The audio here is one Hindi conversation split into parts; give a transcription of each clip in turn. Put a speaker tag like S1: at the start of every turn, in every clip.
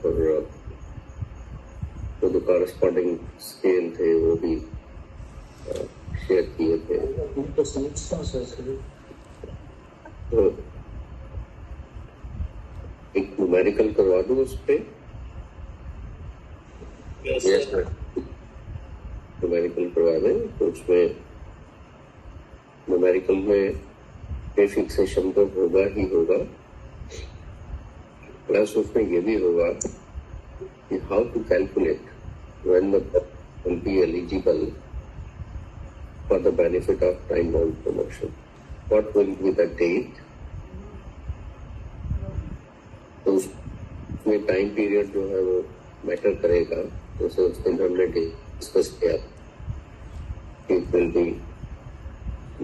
S1: और तो जो कॉरेस्पॉन्डिंग स्केल थे वो भी शेयर किए थे। तो एक न्यूमेरिकल करवा दूं उस पे? यस सर, न्यूमेरिकल करवा दें। तो उसमें न्यूमेरिकल में फिक्सेशन तो होगा ही होगा, प्लस उसमें ये भी होगा कि how to calculate when the person will be eligible for the benefit of time-bound promotion. What will be the date? तो उसमें टाइम पीरियड जो है वो मैटर करेगा। जैसे उस दिन हमने डिस्कस किया, it will be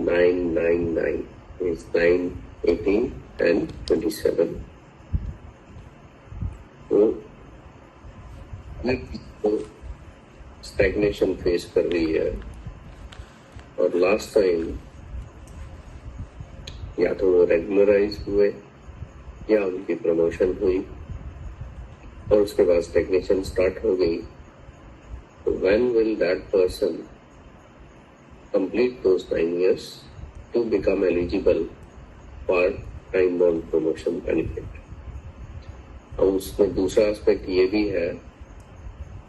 S1: 999 is 9, 18 and 27. तो स्टैग्नेशन फेस कर रही है, और लास्ट टाइम या तो वो रेगुलराइज हुए या उनकी प्रमोशन हुई और उसके बाद स्टैग्नेशन स्टार्ट हो गई। तो when will that person complete those 9 years to become eligible for time bound promotion benefit? और उसमें दूसरा एस्पेक्ट ये भी है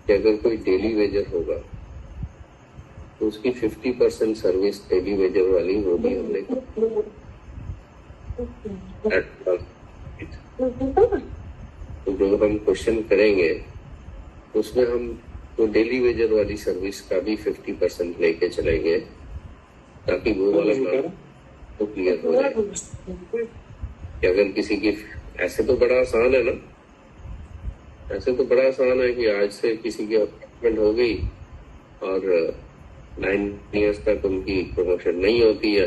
S1: कि अगर कोई डेली वेजर होगा तो उसकी 50% सर्विस डेली वेजर वाली वो भी हमने तो जो हम क्वेश्चन करेंगे उसमें हम तो डेली वेजर वाली सर्विस का भी 50% लेके चलेंगे, ताकि वो वाला काम तो क्लियर हो जाए कि अगर किसी की, ऐसे तो बड़ा आसान है ना, ऐसे तो बड़ा आसान है कि आज से किसी की अपॉइंटमेंट हो गई और 9 years तक उनकी प्रमोशन नहीं होती है,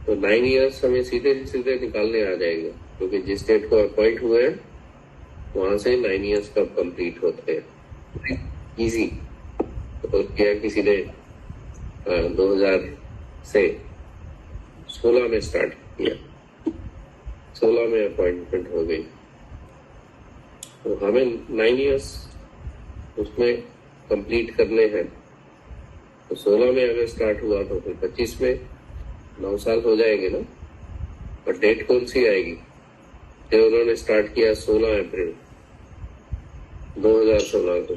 S1: तो 9 years हमें सीधे सीधे निकालने आ जाएंगे, क्योंकि जिस डेट को अपॉइंट हुए हैं वहां से 9 years कब कंप्लीट होते हैं। इजी। तो क्या किसी ने 2000 से 16 में स्टार्ट किया, 16 में अपॉइंटमेंट हो गई, तो हमें 9 years उसमें कंप्लीट करने हैं। तो 16 में अगर स्टार्ट हुआ तो फिर 25 में 9 साल हो जाएंगे ना। और डेट कौन सी आएगी? जो उन्होंने स्टार्ट किया 16 अप्रैल 2016 को,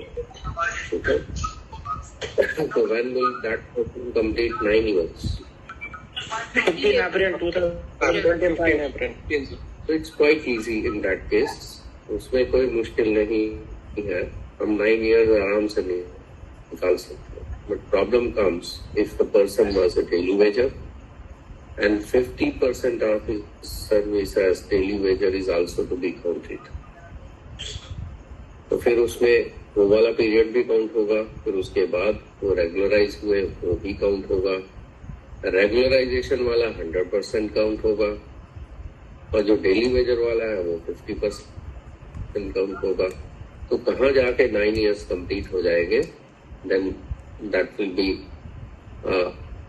S1: तो when will that person complete 9 years?
S2: 15 April 2025.
S1: So it's quite easy in that case. उसमें कोई मुश्किल नहीं है, हम 9 years आराम से निकाल सकते हैं। But problem comes if the person was a daily wager and 50% of his service as daily wager is also to be counted. तो फिर उसमें वो वाला पीरियड भी काउंट होगा, फिर उसके बाद वो रेगुलराइज हुए वो भी काउंट होगा, रेगुलराइजेशन वाला 100% काउंट होगा, और जो डेली वेजर वाला है वो 50% काउंट होगा। तो कहाँ जाके 9 years कंप्लीट हो जाएंगे? Then that will be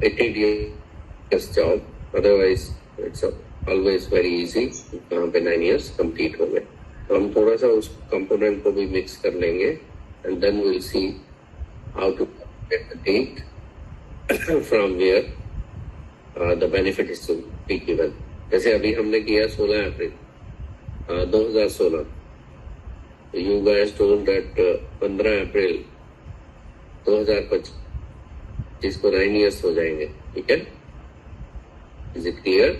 S1: 80 years job, otherwise it's always very easy. कहाँ पे 9 years कंप्लीट हो गए, तो हम थोड़ा सा उस कंपोनेंट को भी मिक्स कर लेंगे and then will see how to get the date from where the benefit is to be given. जैसे अभी हमने किया 16 अप्रैल 2016, you guys told that 15 अप्रैल 2025 को 9 years हो जाएंगे, ठीक है? Is it clear?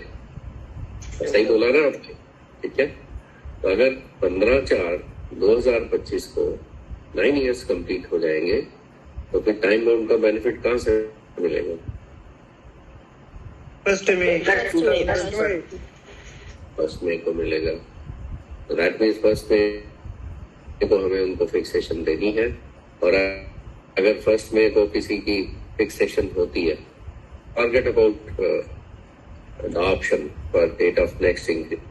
S1: सही बोला ना आपने? ठीक है। तो अगर 15/4/2025 को 9 years कंप्लीट हो जाएंगे तो फिर टाइम बाउंड का बेनिफिट कहाँ से मिलेगा?
S2: 1
S1: मई को मिलेगा। तो दैट मीन्स 1 मई को हमें उनको फिक्सेशन देनी है, और अगर 1 मई को किसी की फिक्सेशन होती है, forget about the option for date of next increment.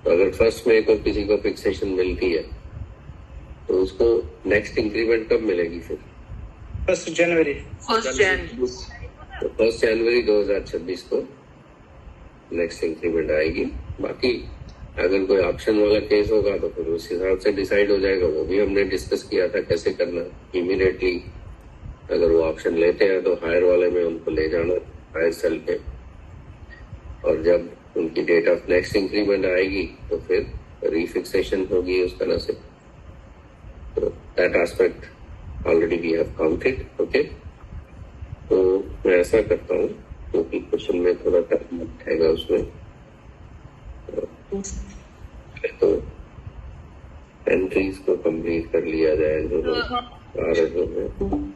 S1: तो अगर 1 मई को किसी को फिक्सेशन मिलती है तो उसको नेक्स्ट इंक्रीमेंट कब मिलेगी? फिर
S2: 1 जनवरी।
S1: तो 1 जनवरी 2026 को नेक्स्ट इंक्रीमेंट आएगी। बाकी अगर कोई ऑप्शन वाला केस होगा तो फिर उस हिसाब से डिसाइड हो जाएगा। वो भी हमने डिस्कस किया था कैसे करना। इमीडिएटली अगर वो ऑप्शन लेते हैं तो हायर वाले में उनको ले जाना हायर सेल पे, और जब उनकी डेट ऑफ नेक्स्ट इंक्रीमेंट आएगी तो फिर रीफिक्सेशन होगी उस तरह से। तो that aspect already we have counted. Okay, तो मैं ऐसा करता हूँ क्योंकि क्वेश्चन में थोड़ा टाइम लगेगा उसमें, तो एंट्रीज को कंप्लीट कर लिया जाए जो लोग आ रहे हैं।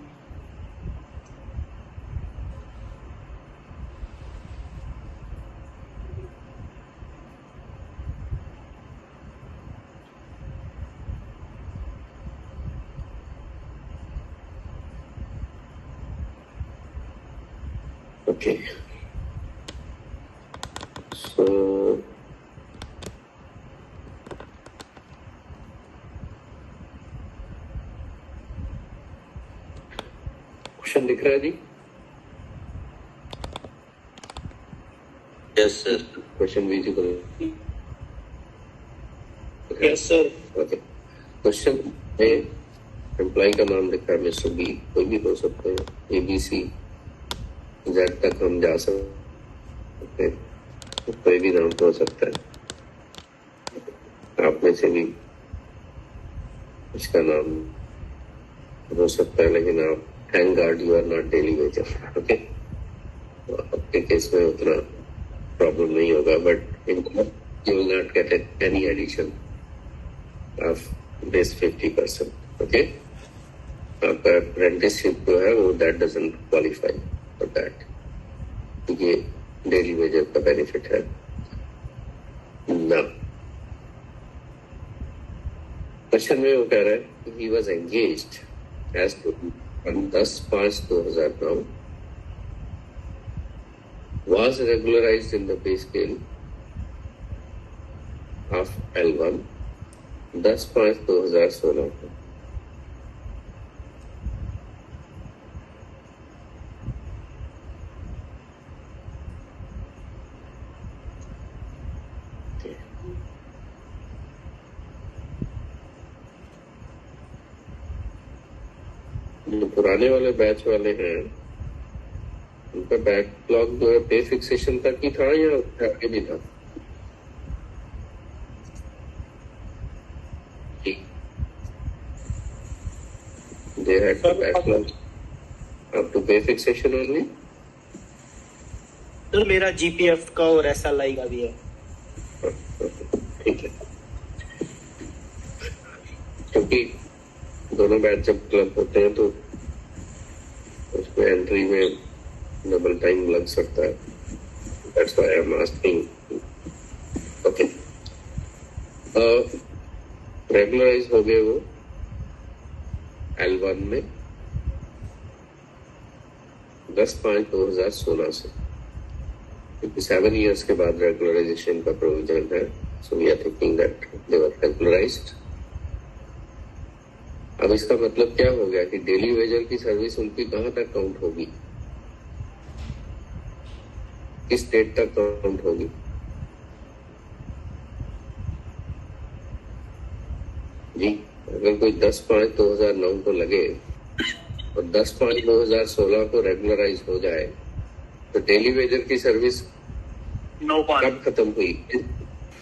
S1: Okay. So क्वेश्चन दिख रहा है जी?
S3: Yes sir.
S1: Question visible?
S2: Yes, sir.
S1: Okay, question है एम्प्लॉय का नाम लिखा है मिस्टर बी, कोई भी हो सकते हैं, ABC जेड तक हम जा सकते हैं, कोई भी नाम हो सकता है। आप में से भी इसका नाम हो सकता है, लेकिन आप thank God you are not daily wager. Okay, आपके केस में उतना प्रॉब्लम नहीं होगा, but in you will not get any addition of this 50%। Okay, आपका अप्रेंटिसशिप जो है वो that doesn't qualify for that, ये डेली वेजर का बेनिफिट है ना। क्वेश्चन में वो कह रहा है he was engaged as to 10/5/2009 was regularized in the pay scale of L1 10/5/2016 को। जो पुराने वाले बैच वाले हैं उनका बैकलॉग जो है पे फिक्सेशन तक ही था या आगे भी था? They had the backlog up to pay fixation only?
S2: Sir मेरा GPF का और SLI का भी है।
S1: ठीक है, क्योंकि दोनों बैच जब क्लब होते हैं तो उसमें एंट्री में डबल टाइम लग सकता है। That's why I'm asking. Okay. Regularise हो गए वो L1 में 10/5/2016 से, क्योंकि 7 years के बाद रेगुलराइजेशन का प्रोविजन है। So we are thinking that they were regularised. अब इसका मतलब क्या हो गया कि डेली वेजर की सर्विस उनकी कहाँ तक काउंट होगी, किस डेट तक काउंट होगी? जी, अगर कोई 10/5/2009 को लगे और 10/5/2016 को रेगुलराइज हो जाए तो डेली वेजर की सर्विस कब खत्म हुई?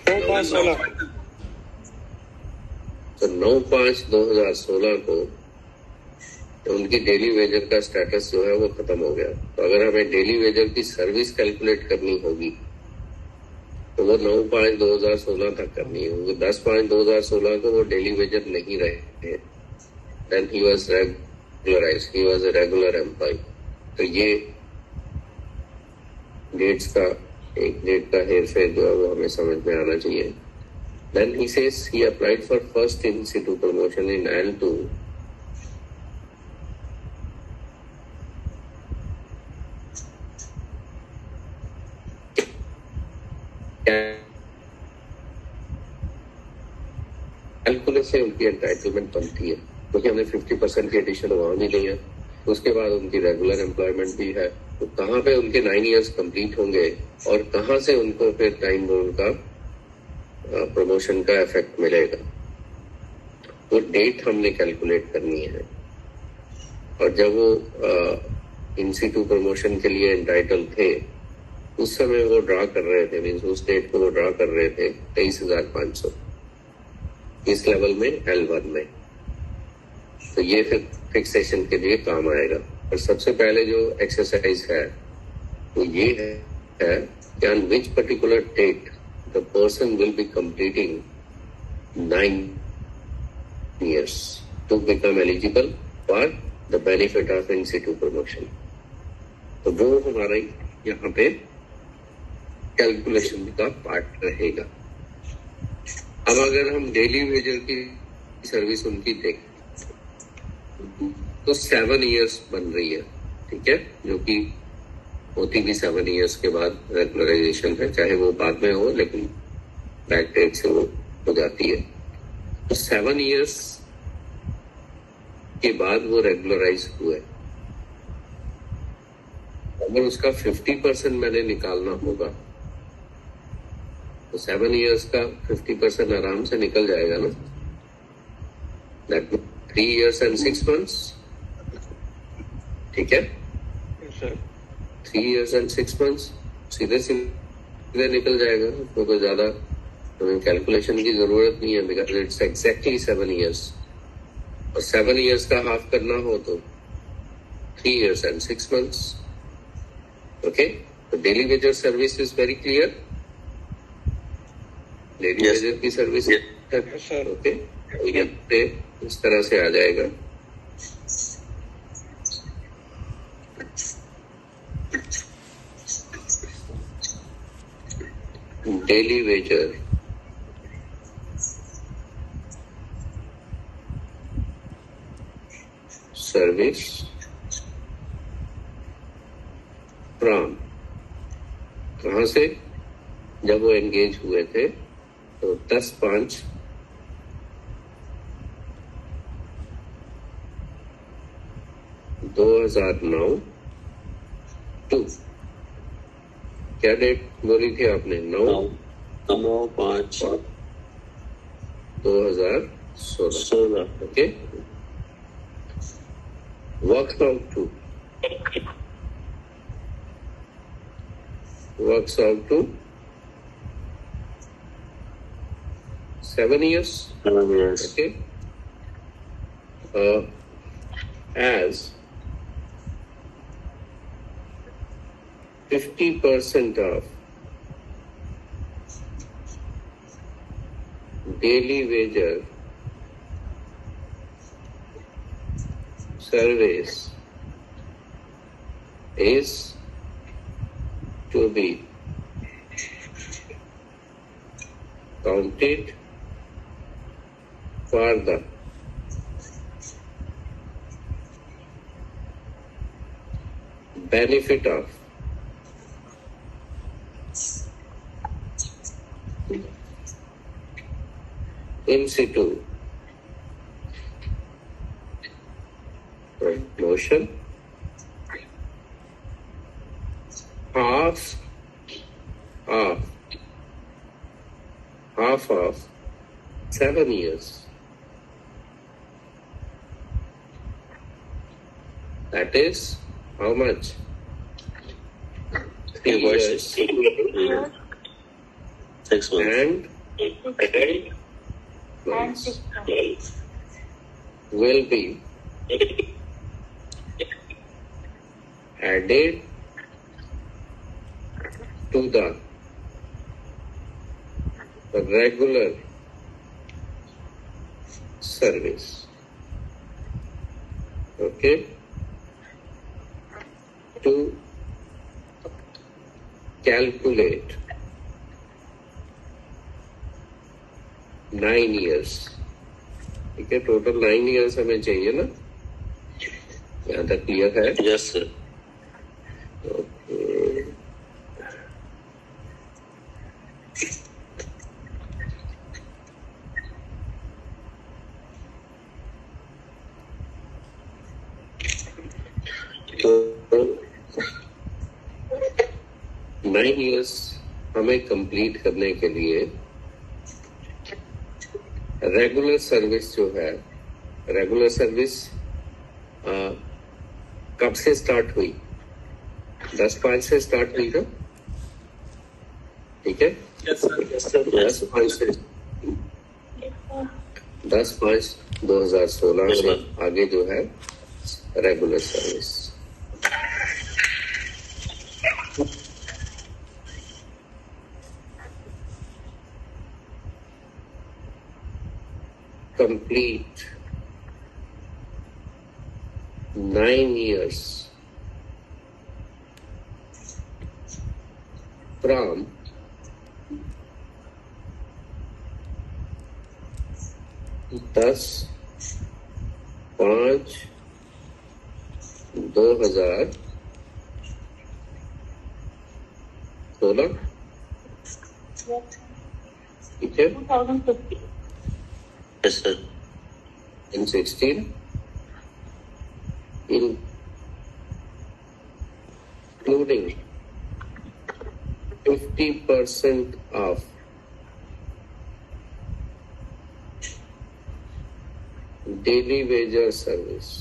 S2: 9/5/16।
S1: तो 9/5/2016 को तो उनकी डेली वेजर का स्टेटस जो है वो खत्म हो गया। तो अगर हमें डेली वेजर की सर्विस कैलकुलेट करनी होगी तो वो 9/5/2016 तक करनी है, क्योंकि 10/5/2016 को वो डेली वेजर नहीं रहे। Then he was regularised, he was a regular employee. तो ये डेट्स का एक डेट का हेरफेर जो है वो हमें समझ में आना चाहिए। Then he says he applied for first in situ promotion in L2 calculate से उनकी एंटाइटलमेंट बनती है, क्योंकि हमने 50% की एडिशन वहां भी नहीं है। उसके बाद उनकी रेगुलर एम्प्लॉयमेंट भी है, तो कहाँ पे उनके 9 years कंप्लीट होंगे और कहाँ से उनको फिर टाइम उनका प्रमोशन का इफेक्ट मिलेगा, वो डेट हमने कैलकुलेट करनी है। और जब वो इन सिटू प्रमोशन के लिए एंटाइटल थे, उस समय वो ड्रा कर रहे थे, मीन्स उस डेट को वो ड्रा कर रहे थे 23,500 इस लेवल में L1 में। तो ये फिर फिक्सेशन के लिए काम आएगा। और सबसे पहले जो एक्सरसाइज है वो ये है कि on which particular date the person will be completing 9 years to become eligible for the benefit of in situ promotion। तो वो हमारा यहाँ पे कैलकुलेशन का पार्ट रहेगा। अब अगर हम डेली वेजर की सर्विस उनकी देखें तो 7 years बन रही है, ठीक है, जो कि होती भी 7 years के बाद रेगुलराइजेशन है, चाहे वो बाद में हो, लेकिन बैक डेट से वो हो जाती है। तो 7 years के बाद वो रेगुलराइज हुए। अगर उसका 50% मैंने निकालना होगा तो 7 years का 50% आराम से निकल जाएगा ना। दैट 3 years and 6 months, ठीक है, 3 years and 6 months सीधे सीधे निकल जाएगा। उसको तो ज्यादा हमें कैलकुलेशन की जरूरत नहीं है, बिकॉज इट्स एग्जैक्टली 7 years। और 7 years का हाफ करना हो तो 3 years and 6 months। ओके, तो daily Vaser service is very clear. Daily Vaser की सर्विस ओके, ये इस तरह से आ जाएगा। डेली वेजर सर्विस फ्रॉम, कहां से, जब वो एंगेज हुए थे तो 10/5 2009 टू, क्या डेट बोली थी आपने? 9/5 2016। Okay, works out to 7 years.
S3: 7 years.
S1: Okay. As 50% of daily wager service is to be counted for the benefit of in situ promotion, half of 7 years. That is how much? 3 years
S3: 6 months.
S1: and months will be added to the regular service. Okay, to calculate 9 years। ठीक है, टोटल 9 years हमें चाहिए ना, यहाँ तक क्लियर है?
S3: Yes, sir.
S1: Okay. तो 9 years हमें कंप्लीट करने के लिए रेगुलर सर्विस जो है, रेगुलर सर्विस कब से स्टार्ट हुई? 10/5 से स्टार्ट हुई ना, ठीक है?
S2: यस सर
S1: 10/5 से 10/5/2016 से आगे जो है regular service. Complete 9 years from दस 5/2016, ठीक है?
S3: 2050.
S1: Yes, sir. In 16, including 50% of daily wager service.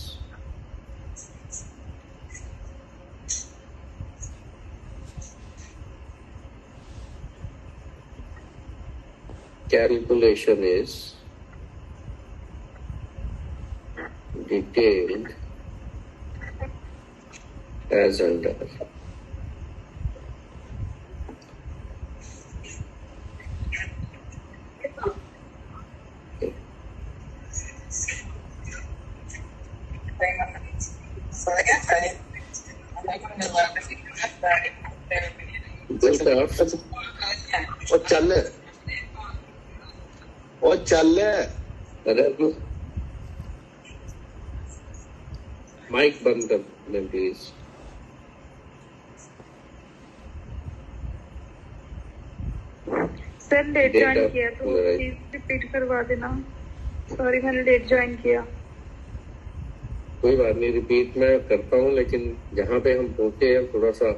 S1: Calculation is detailed as under.
S4: ਉਹ ਚੱਲ
S1: माइक बंद कर ले please.
S3: Sir late
S1: Date
S3: join
S1: of
S3: किया तो
S1: right.
S3: प्लीज रिपीट करवा देना। सॉरी मैंने लेट ज्वाइन किया।
S1: कोई बात नहीं, रिपीट मैं करता हूँ, लेकिन जहाँ पे हम पहुंचे हैं थोड़ा सा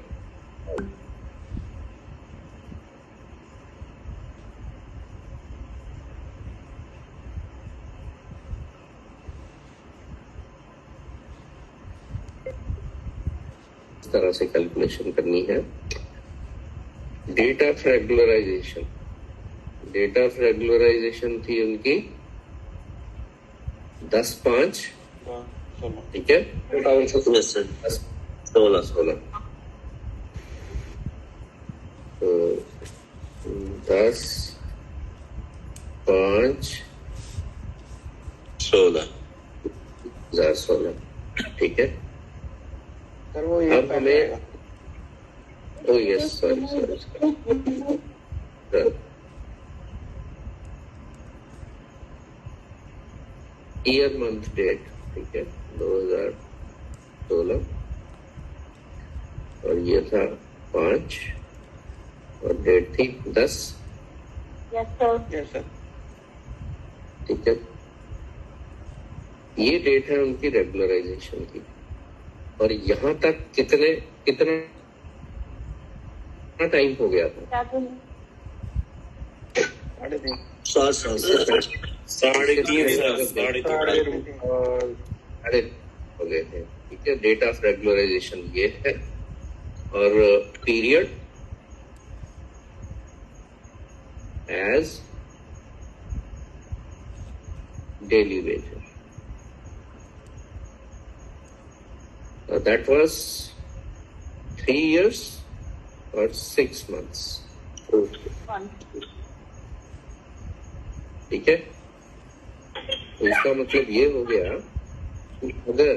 S1: इस तरह से कैलकुलेशन करनी है। Date of regularisation, date of regularisation थी उनकी 10/5, ठीक है? 16 तो 10/5/2016, ठीक है?
S4: सर वो
S1: अब हमें oh yes sorry year month date, ठीक है? 2016 और ये था 5 और डेट थी 10,
S3: यस सर।
S1: ठीक है? ये डेट है उनकी रेगुलराइजेशन की। और यहाँ तक कितना टाइम हो गया था?
S2: 3.5
S1: अरे हो गए थे, ठीक है? डेट ऑफ रेगुलराइजेशन ये है और period as daily wages, that was 3 years or 6 months, ठीक है? तो इसका मतलब ये हो गया कि अगर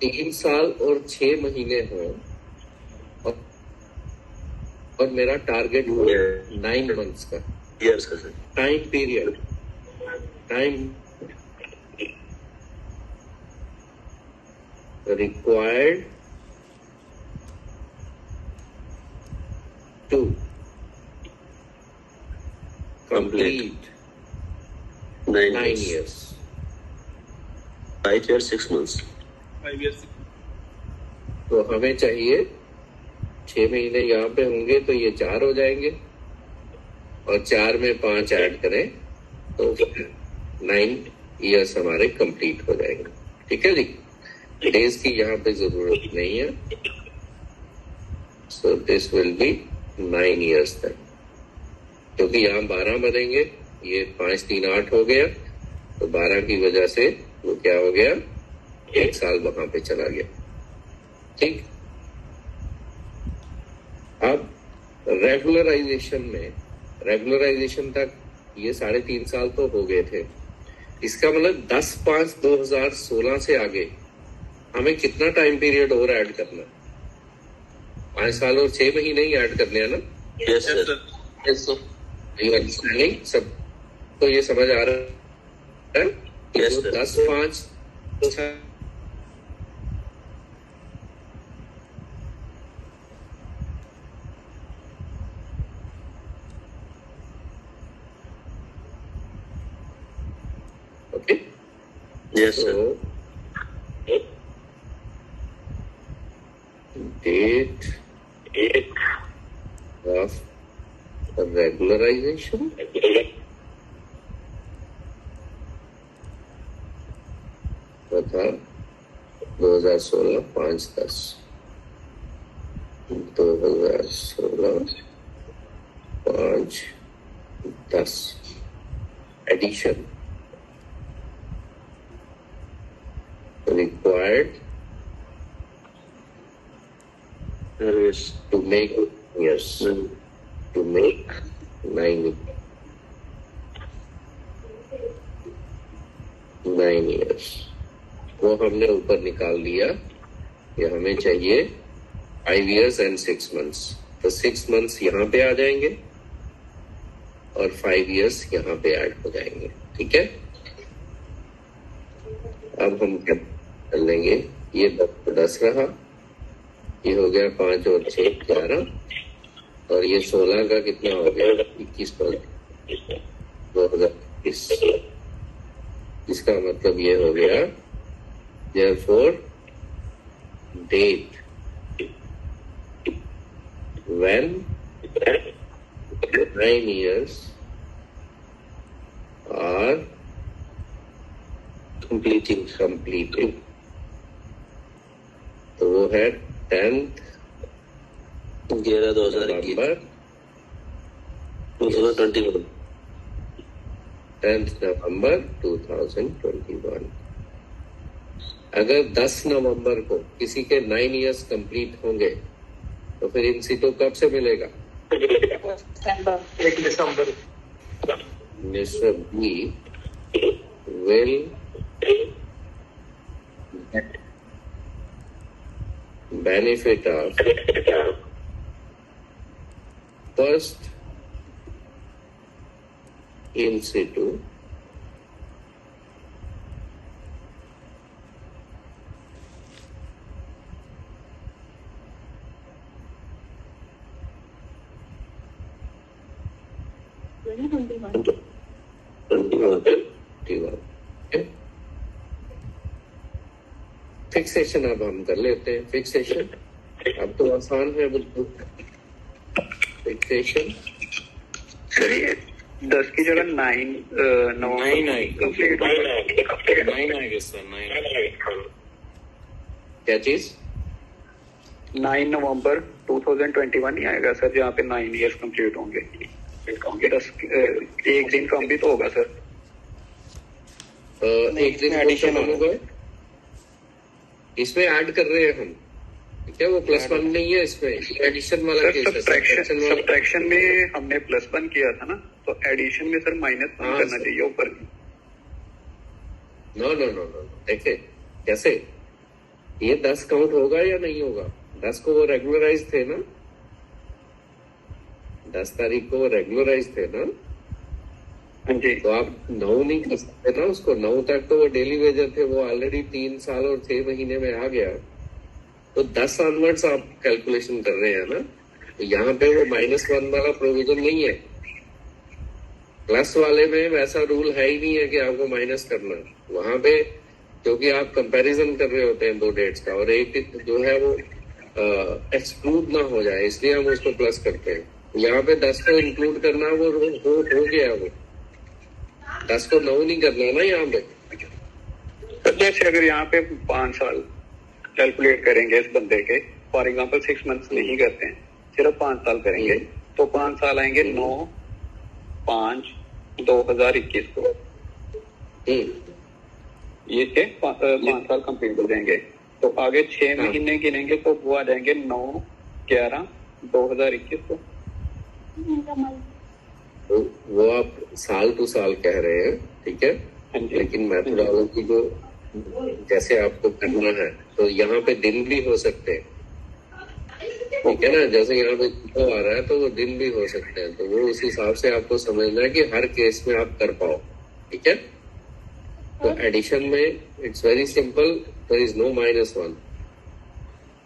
S1: 3 साल और 6 महीने हो और मेरा टारगेट हो 9 मंथ्स का,
S4: years का sir.
S1: Time period, time required to complete 9 years.
S4: 5 years 6 months.
S1: तो हमें चाहिए 6 महीने यहाँ पे होंगे तो ये 4 हो जाएंगे, और 4 में 5 ऐड करें तो 9 ईयर्स हमारे कंप्लीट हो जाएंगे। ठीक है जी, डेज की यहाँ पे जरूरत नहीं है। So this will be 9 years तक, क्योंकि यहाँ 12 बनेंगे, ये 5 3 8 हो गया, तो 12 की वजह से वो क्या हो गया, 1 साल वहां पे चला गया। ठीक, अब रेगुलराइजेशन तक ये 3.5 साल तो हो गए थे। इसका मतलब 10/5/2016 से आगे हमें कितना टाइम पीरियड और ऐड करना? 5 साल और 6 महीने ही ऐड करने हैं ना?
S4: Yes sir.
S1: Yes sir, understanding सब तो ये समझ आ रहा है?
S4: Yes, sir.
S1: 10/5 okay.
S4: Yes sir.
S1: So, date of regularization तथा 2016 5/10 2016 5/10 addition required
S4: Yes.
S1: to make yes to make 9 years। वो हमने ऊपर निकाल लिया कि हमें चाहिए 5 years and 6 months, तो 6 months यहाँ पे आ जाएंगे और 5 years यहाँ पे ऐड हो जाएंगे। ठीक है, अब हम क्या कर लेंगे, ये 10 रहा, ये हो गया 5 और 6 11, और ये 16 का कितना हो गया 21 2021। इसका मतलब ये हो गया therefore date when 9 years are completed तो वो है 10th
S4: 11/2021
S1: नवंबर
S4: 2021।
S1: 10th नवंबर 2021। अगर 10 नवंबर को किसी के 9 इयर्स कंप्लीट होंगे तो फिर इन सीटों कब से मिलेगा?
S2: 1 दिसंबर।
S1: Mr. B will benefit of first in situ fixation अब हम कर लेते हैं। फिक्सेशन अब तो आसान है बिल्कुल। फिक्सेशन
S5: सर ये 10 की जगह 9 कंप्लीट
S1: क्या चीज?
S5: 9 नवंबर 2021 ही आएगा सर, जहाँ पे 9 इयर्स कंप्लीट होंगे। 10 एक दिन कम भी तो होगा सर।
S1: एक दिन एडिशन होगा, इसमें ऐड कर रहे हैं हम। ठीक है, वो +1 नहीं है, इसमें एडिशन वाला केस है।
S5: सब्ट्रैक्शन में हमने +1 किया था ना, तो एडिशन में सर -1 करना चाहिए ऊपर।
S1: नो देखिए कैसे ये 10 काउंट होगा या नहीं होगा। 10 को वो रेगुलराइज थे ना, 10 तारीख को वो रेगुलराइज थे ना,
S5: जी।
S1: तो आप 9 नहीं कर सकते ना उसको। 9 तक तो वो डेली वेजर थे, वो ऑलरेडी 3 साल और 6 महीने में आ गया। तो 10 ऑनवर्ड्स आप कैलकुलेशन कर रहे हैं ना, तो यहाँ पे वो -1 वाला प्रोविजन नहीं है। प्लस वाले में वैसा रूल है ही नहीं है कि आपको माइनस करना। वहां पे क्योंकि आप कंपैरिजन कर रहे होते हैं 2 डेट्स का, और एक जो है वो एक्सक्लूड ना हो जाए, इसलिए हम उसको प्लस करते हैं। यहाँ पे 10 को इंक्लूड करना, वो हो गया, वो 10 को 9 नहीं करना ना यहाँ पे।
S5: सर जैसे अगर यहाँ पे 5 साल कैलकुलेट करेंगे इस बंदे के, फॉर एग्जाम्पल 6 मंथ्स नहीं करते हैं, सिर्फ 5 साल करेंगे, तो 5 साल आएंगे 9/5/2021 को। ये 5 साल कंप्लीट हो जाएंगे, तो आगे 6 महीने गिनेंगे तो वो आ जाएंगे 9/11/2021 को।
S1: तो वो आप साल टू साल कह रहे हैं, ठीक है, लेकिन मैथोडोलॉजी को जैसे आपको करना है तो यहाँ पे दिन भी हो सकते हैं, ठीक है ना। जैसे यहाँ पे आ रहा है तो वो दिन भी हो सकते हैं, तो वो उस हिसाब से आपको समझना है कि हर केस में आप कर पाओ, ठीक है। तो एडिशन में it's very simple, there is no -1,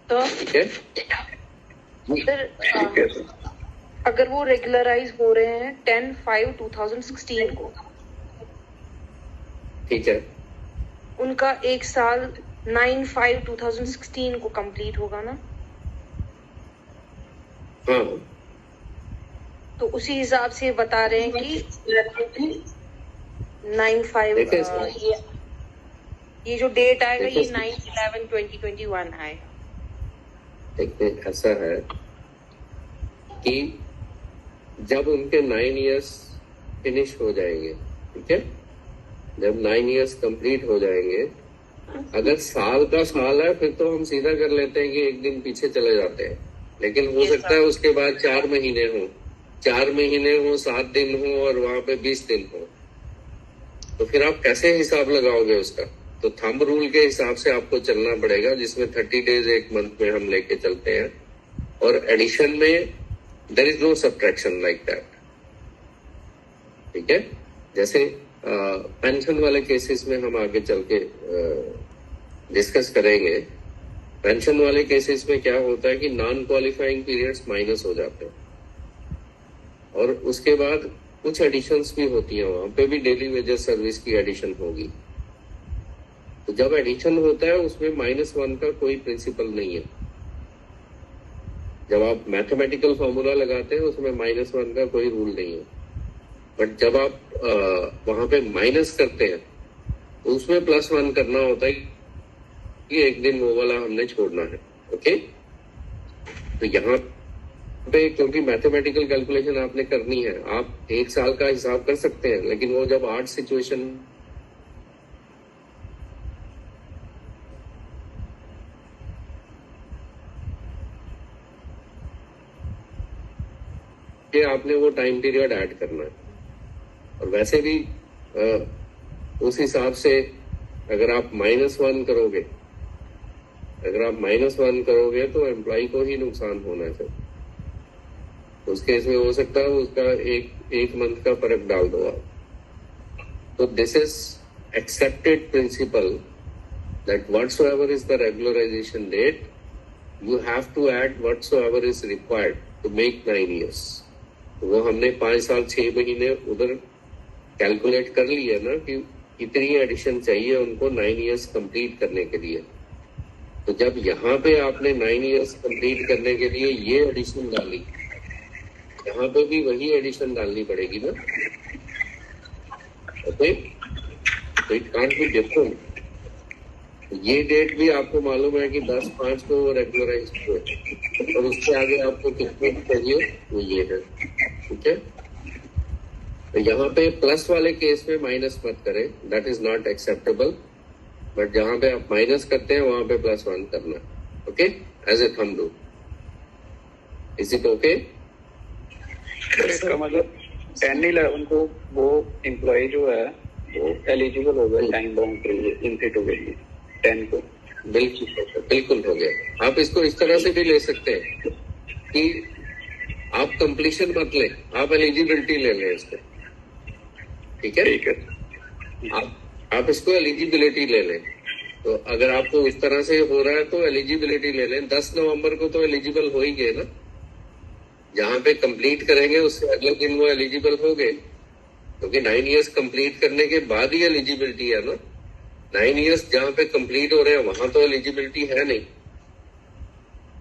S6: तो
S1: ठीक है।
S6: सर अगर वो रेगुलराइज हो रहे हैं 10/5/2016 को,
S1: ठीक है,
S6: उनका 1 साल 9/5/2016 को कंप्लीट होगा ना।
S1: हाँ,
S6: तो उसी हिसाब से बता रहे हैं कि 9/5 ये जो डेट आएगा ये 9/11/2021 आएगा।
S1: देखिए ऐसा है कि जब उनके 9 इयर्स फिनिश हो जाएंगे, ठीक है, जब 9 इयर्स कंप्लीट हो जाएंगे, अगर साल का साल है फिर तो हम सीधा कर लेते हैं कि एक दिन पीछे चले जाते हैं, लेकिन हो सकता है उसके बाद 4 महीने हो, 4 महीने हो, 7 दिन हो और वहां पे 20 दिन हो, तो फिर आप कैसे हिसाब लगाओगे उसका। तो थंब रूल के हिसाब से आपको चलना पड़ेगा, जिसमें 30 डेज एक मंथ में हम लेके चलते हैं, और एडिशन में there is no subtraction like that, ठीक है। जैसे पेंशन वाले केसेस में हम आगे चल के डिस्कस करेंगे। पेंशन वाले केसेस में क्या होता है कि नॉन क्वालिफाइंग पीरियड्स माइनस हो जाते हैं, और उसके बाद कुछ एडिशंस भी होती हैं, वहां पे भी डेली वेजेस सर्विस की एडिशन होगी। तो जब एडिशन होता है उसमें -1 का कोई प्रिंसिपल नहीं है। जब आप मैथमेटिकल फॉर्मूला लगाते हैं उसमें -1 का कोई रूल नहीं है, बट जब आप वहां पे माइनस करते हैं तो उसमें +1 करना होता है कि एक दिन वो वाला हमने छोड़ना है, ओके। तो यहाँ पे क्योंकि मैथमेटिकल कैलकुलेशन आपने करनी है, आप 1 साल का हिसाब कर सकते हैं, लेकिन वो जब 8 सिचुएशन के आपने वो टाइम पीरियड ऐड करना है। और वैसे भी उस हिसाब से अगर आप -1 करोगे, तो एम्प्लॉय को ही नुकसान होना है सर। उस केस में हो सकता है उसका एक मंथ का फर्क डाल दो आप। तो this is accepted principle that whatsoever is the regularisation date, you have to add whatsoever is required to make 9 years. तो वो हमने 5 साल 6 महीने उधर कैलकुलेट कर लिया ना कि इतनी एडिशन चाहिए उनको 9 इयर्स कंप्लीट करने के लिए। तो जब यहाँ पे आपने 9 इयर्स कंप्लीट करने के लिए ये एडिशन डाली, यहाँ पे भी वही एडिशन डालनी पड़ेगी ना, ओके। तो इट कांट बी डिफरेंट। ये डेट भी आपको मालूम है कि 10/5 को रेगुलराइज हुए, और उसके आगे आपको कितने चाहिए वो ये है, ठीक है। तो यहाँ पे प्लस वाले केस में माइनस मत करें, that is not acceptable. But जहाँ पे आप माइनस करते हैं वहां पे +1 करना, okay, as a thumb rule. Is it okay?
S5: इसका मतलब 10/11 को वो एम्प्लॉय जो है वो एलिजिबल हो गया टाइम बाउंड के लिए, इनफिट हो गई 10 को।
S1: बिल्कुल हो गया। आप इसको इस तरह से भी ले सकते हैं कि आप कंप्लीशन मत लें, आप एलिजिबिलिटी ले लें इसको, ठीक है।
S5: ठीक है,
S1: आप इसको एलिजिबिलिटी ले लें। तो अगर आपको इस तरह से हो रहा है तो एलिजिबिलिटी ले लें। 10 नवंबर को तो एलिजिबल हो ही गए ना, जहां पे कंप्लीट करेंगे उससे अगले दिन वो एलिजिबल हो गए, क्योंकि 9 इयर्स कंप्लीट करने के बाद ही एलिजिबिलिटी है ना। 9 इयर्स जहां पे कंप्लीट हो रहे हैं वहां तो एलिजिबिलिटी है नहीं।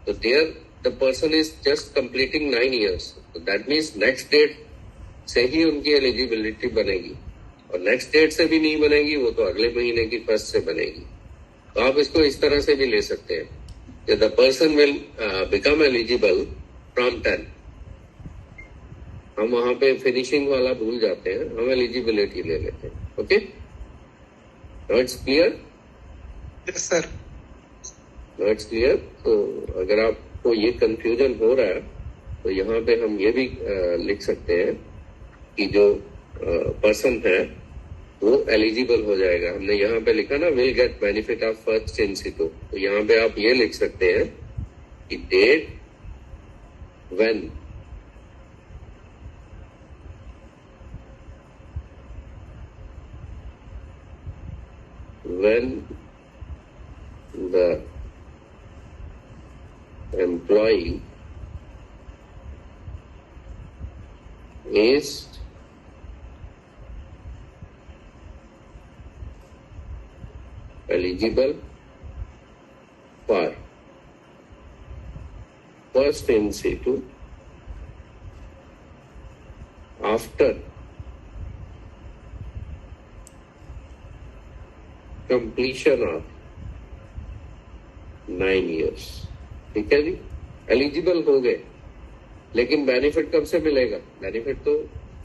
S1: तो there the person is just completing 9 years. So that means next date से ही उनकी एलिजिबिलिटी बनेगी, और नेक्स्ट डेट से भी नहीं बनेगी, वो तो अगले महीने की फर्स्ट से बनेगी. तो आप इसको इस तरह से भी ले सकते हैं कि the person will become eligible from 10. हम वहां पे फिनिशिंग वाला भूल जाते हैं, हम एलिजिबिलिटी ले लेते हैं. Okay, now it's clear?
S7: Yes sir.
S1: Now it's clear. तो अगर आपको ये कंफ्यूजन हो रहा है तो यहाँ पे हम ये भी लिख सकते हैं कि जो पर्सन है वो एलिजिबल हो जाएगा. हमने यहाँ पे लिखा ना, will get benefit of first in situ. तो यहाँ पे आप ये लिख सकते हैं कि date when the employee is eligible for first in situ after completion of 9 years. ठीक है जी, एलिजिबल हो गए, लेकिन बेनिफिट कब से मिलेगा? बेनिफिट तो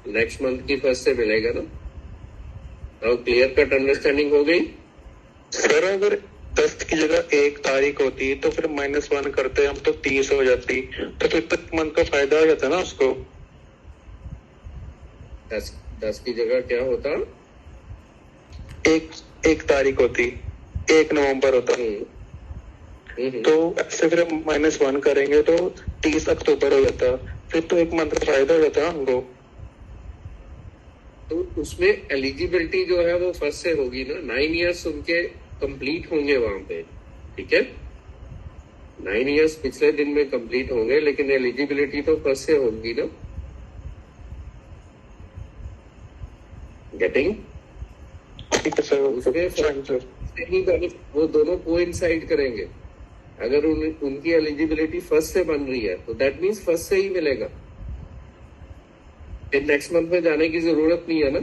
S1: नेक्स्ट मंथ की फर्स्ट से मिलेगा ना. अब क्लियर कट अंडरस्टैंडिंग हो गई?
S7: सर अगर 10 की जगह 1 तारीख होती तो फिर -1 करते हम तो 30 हो जाती, तो फिर तक मंथ का फायदा हो जाता ना उसको.
S1: 10 की जगह क्या होता?
S7: एक तारीख होती, 1 नवंबर होता. तो ऐसे फिर -1 करेंगे तो 30 अक्टूबर हो जाता, फिर तो 1 मंथ का फायदा हो जाता हमको.
S1: तो उसमें एलिजिबिलिटी जो है वो फर्स्ट से होगी ना. 9 इयर्स उनके कंप्लीट होंगे वहां पे. ठीक है, 9 इयर्स पिछले दिन में कंप्लीट होंगे, लेकिन एलिजिबिलिटी तो फर्स्ट से होगी ना. गेटिंग?
S7: ठीक है सर.
S1: उसमें वो दोनों कोइंसाइड करेंगे. अगर उनकी एलिजिबिलिटी फर्स्ट से बन रही है तो दैट मीन्स फर्स्ट से ही मिलेगा, फिर नेक्स्ट मंथ में जाने की जरूरत नहीं है ना,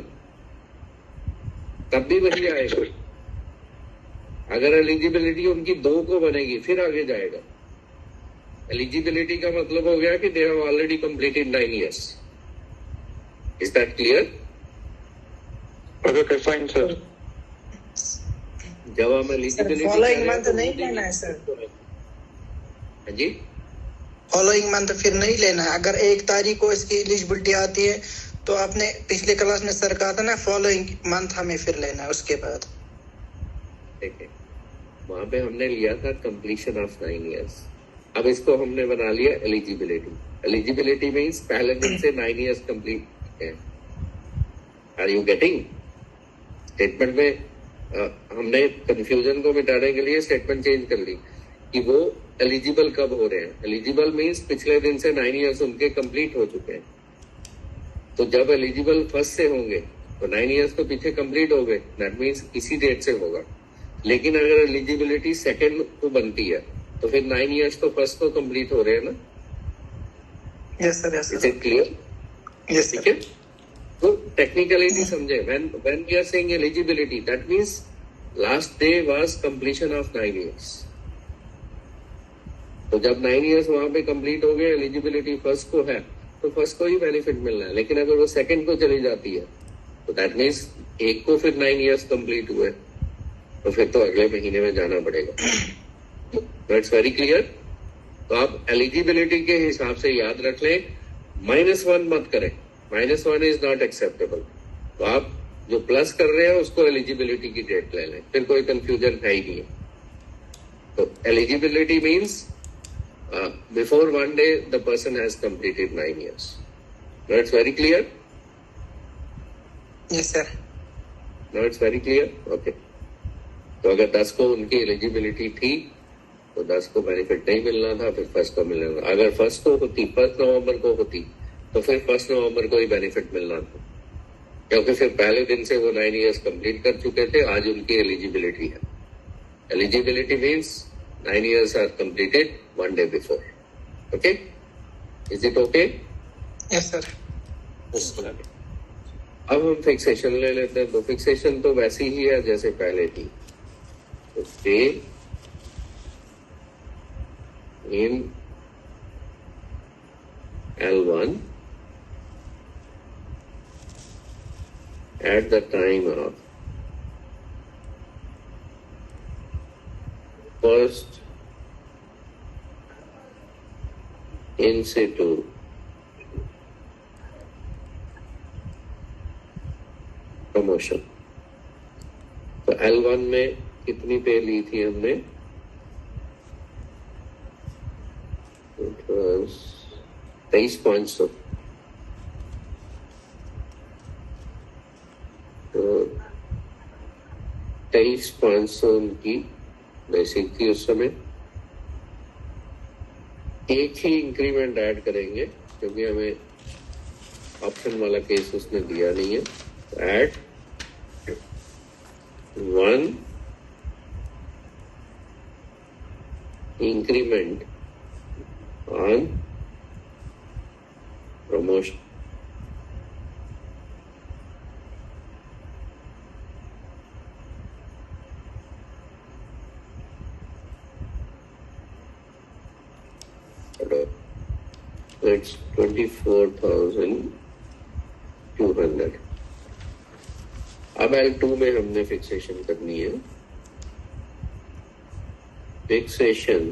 S1: तब भी वही आएगा. अगर एलिजिबिलिटी उनकी 2 को बनेगी फिर आगे जाएगा. एलिजिबिलिटी का मतलब हो गया कि they have already completed 9 years. Is that clear?
S7: Okay fine sir.
S1: जब हम एलिजिबिलिटी
S8: फॉलोइंग मंथ नहीं लेना है सर.
S1: हाँ जी,
S8: फॉलोइंग मंथ फिर नहीं लेना है. अगर 1 तारीख को इसकी एलिजिबिलिटी आती है तो आपने पिछले क्लास में सर कहा था ना, फॉलोइंग मंथ हमें फिर लेना है उसके बाद.
S1: ठीक है, वहां पे हमने लिया था कंप्लीशन ऑफ 9 इयर्स. अब इसको हमने बना लिया एलिजिबिलिटी. एलिजिबिलिटी मीन्स पहले दिन से 9 इयर्स कंप्लीट है. Are you getting? स्टेटमेंट में हमने कंफ्यूजन को मिटाने के लिए स्टेटमेंट चेंज कर ली कि वो एलिजिबल कब हो रहे हैं. एलिजिबल मीन्स पिछले दिन से 9 इयर्स उनके कंप्लीट हो चुके हैं. तो जब एलिजिबल फर्स्ट से होंगे तो 9 इयर्स तो पीछे कंप्लीट हो गए, दैट मीन्स इसी डेट से होगा. लेकिन अगर एलिजिबिलिटी सेकंड को बनती है तो फिर 9 इयर्स तो फर्स्ट को कंप्लीट हो रहे हैं ना.
S8: Yes sir. Yes
S1: is it clear?
S8: Yes.
S1: ठीक है, तो टेक्निकलिटी समझे. When we are saying eligibility, that means last day was completion of 9 years. तो जब 9 इयर्स वहां पे कंप्लीट हो गए, एलिजिबिलिटी फर्स्ट को है तो फर्स्ट को ही बेनिफिट मिलना है. लेकिन अगर वो सेकंड को चली जाती है तो दैट मीन्स 1 को फिर 9 इयर्स कंप्लीट हुए तो फिर तो अगले महीने में जाना पड़ेगा. That's very clear. तो आप एलिजिबिलिटी के हिसाब से याद रख लें, -1 मत करें. -1 इज नॉट एक्सेप्टेबल. तो आप जो प्लस कर रहे हैं उसको एलिजिबिलिटी की डेट ले लें, फिर कोई कंफ्यूजन है ही नहीं. तो eligibility means before 1 day the person has completed 9 years. That's very clear?
S8: Yes sir.
S1: Now it's very clear? Okay. तो अगर 10 को उनकी एलिजिबिलिटी थी तो 10 को बेनिफिट नहीं मिलना था, फिर फर्स्ट को मिलना था. अगर फर्स्ट को होती, 1 नवंबर को होती तो फिर 1 नवंबर को ही बेनिफिट मिलना था, क्योंकि फिर पहले दिन से वो 9 इयर्स कंप्लीट कर चुके थे. आज उनकी एलिजिबिलिटी है. Eligibility means 9 years are completed 1 day before. Okay, is it okay?
S8: Yes sir.
S1: अब हम फिक्सेशन ले लेते हैं। तो फिक्सेशन तो वैसी ही है जैसे पहले थी। तो stay in L1 at the time of first in situ promotion. तो L1 में कितनी पे ली थी हमने? It was 23,500। तो 23,500 उनकी बेसिक थी उस समय। एक ही इंक्रीमेंट ऐड करेंगे क्योंकि हमें ऑप्शन वाला केस उसने दिया नहीं है। Add 1 increment on promotion. It's 24,200। अब L2 में हमने फिक्सेशन करनी है। Fixation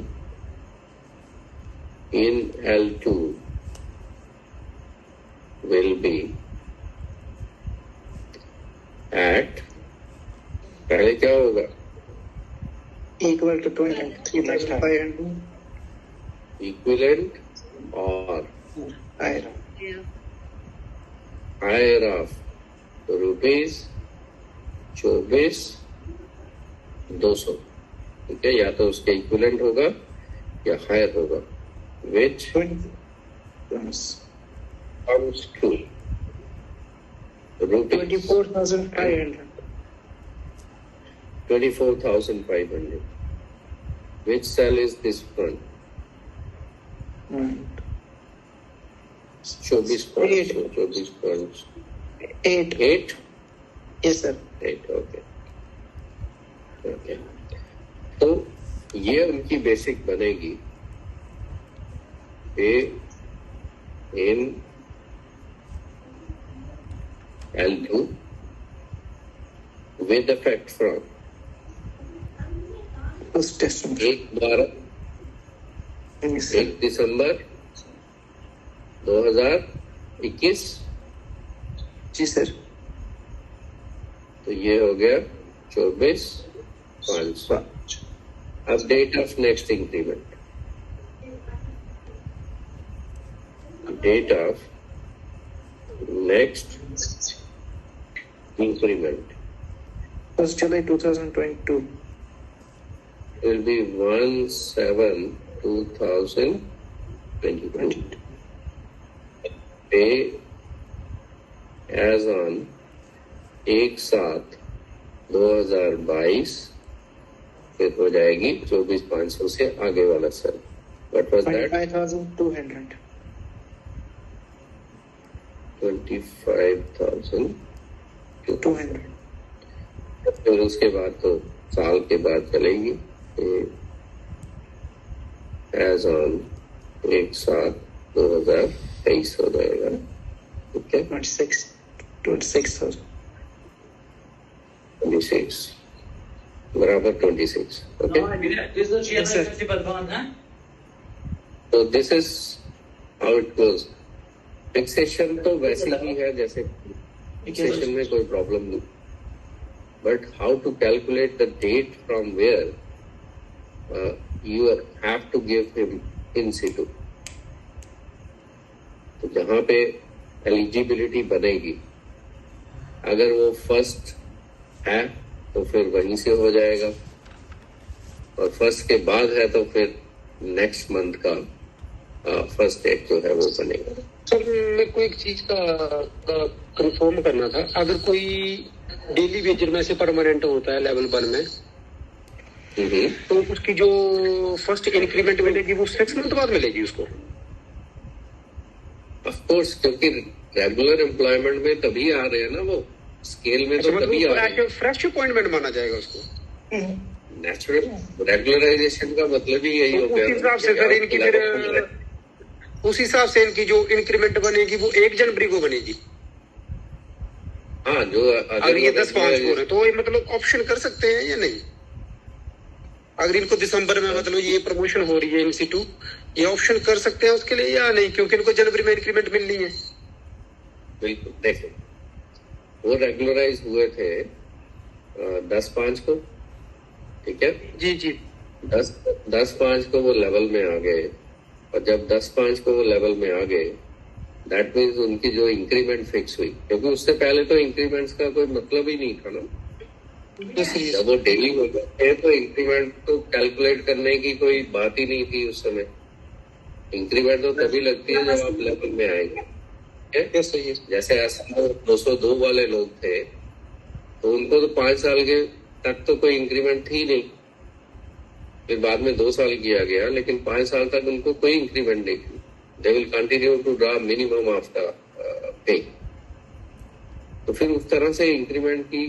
S1: in L2 will be at, पहले क्या होगा?
S8: Equal to 23,500
S1: Equivalent or higher of rupees 24,200। ठीक है, या तो उसके इक्विवेलेंट होगा या हायर होगा। विच comes to rupees
S8: 24,500।
S1: 24,500। Which cell is this one? 24,500। 8।
S8: Yes sir।
S1: 8, okay. तो ये उनकी बेसिक बनेगी। Pay in L2 with effect from 1 December 2021।
S8: जी सर।
S1: तो ये हो गया 24,500। अब date of next increment, date of next increment
S8: 1 July 2022
S1: will be 1/7/2022। Pay as on 1/7/2022। फिर हो जाएगी 24,500 से आगे वाला सर। What was that?
S8: 25,200।
S1: 25,200। फिर उसके बाद तो साल के बाद चलेगी। एज ऑन 1/7/2023 हो जाएगा। ठीक है, 26 बराबर 26। ओके, तो this is how it goes. Fixation तो वैसे ही है जैसे फिक्सेशन में कोई प्रॉब्लम नहीं, but how to calculate the date from where you have to give him in situ. तो जहां पे एलिजिबिलिटी बनेगी, अगर वो फर्स्ट है तो फिर वहीं से हो जाएगा, और फर्स्ट के बाद है तो फिर नेक्स्ट मंथ का फर्स्ट डेट जो है वो बनेगा।
S9: सर मेरे को एक चीज का कंफर्म करना था। अगर कोई डेली वेजर में से परमानेंट होता है लेवल 1 में, तो उसकी जो फर्स्ट इंक्रीमेंट मिलेगी वो 6 मंथ बाद मिलेगी उसको?
S1: ऑफ कोर्स, क्योंकि रेगुलर एम्प्लॉयमेंट में तभी आ रहे हैं ना वो, स्केल में तो तभी आ रहे हैं।
S9: फ्रेश अपॉइंटमेंट माना जाएगा उसको।
S1: नेचुरल रेगुलराइजेशन का मतलब ही यही हो गया।
S9: उस हिसाब से सर इनकी फिर उस हिसाब से इनकी जो इंक्रीमेंट बनेगी वो 1 जनवरी को बनेगी।
S1: हाँ, जो
S9: अगर ये 10-5 को है तो ये मतलब ऑप्शन कर सकते हैं या नहीं? अगर इनको दिसंबर में मतलब ये प्रमोशन हो रही है इन-सिटू, ये ऑप्शन कर सकते हैं उसके लिए या नहीं, क्योंकि इनको जनवरी में इंक्रीमेंट मिलनी है।
S1: बिल्कुल, देखो वो रेगुलराइज हुए थे 10/5 को, ठीक है
S9: जी जी।
S1: 10/5 को वो लेवल में आ गए, और जब 10/5 को वो लेवल में आ गए, दैट मीन्स उनकी जो इंक्रीमेंट फिक्स हुई, क्योंकि उससे पहले तो इंक्रीमेंट्स का कोई मतलब ही नहीं था ना। जब वो डेली हो गए थे तो इंक्रीमेंट तो कैलकुलेट करने की कोई बात ही नहीं थी उस समय। इंक्रीमेंट तो तभी लगती है जब आप लेवल में आएंगे। जैसे ऐसा 202 वाले लोग थे तो उनको तो 5 साल के तक तो कोई इंक्रीमेंट थी नहीं, फिर बाद में 2 साल किया गया, लेकिन 5 साल तक उनको कोई इंक्रीमेंट नहीं थी। They will continue to draw minimum of the pay. तो फिर उस तरह से इंक्रीमेंट की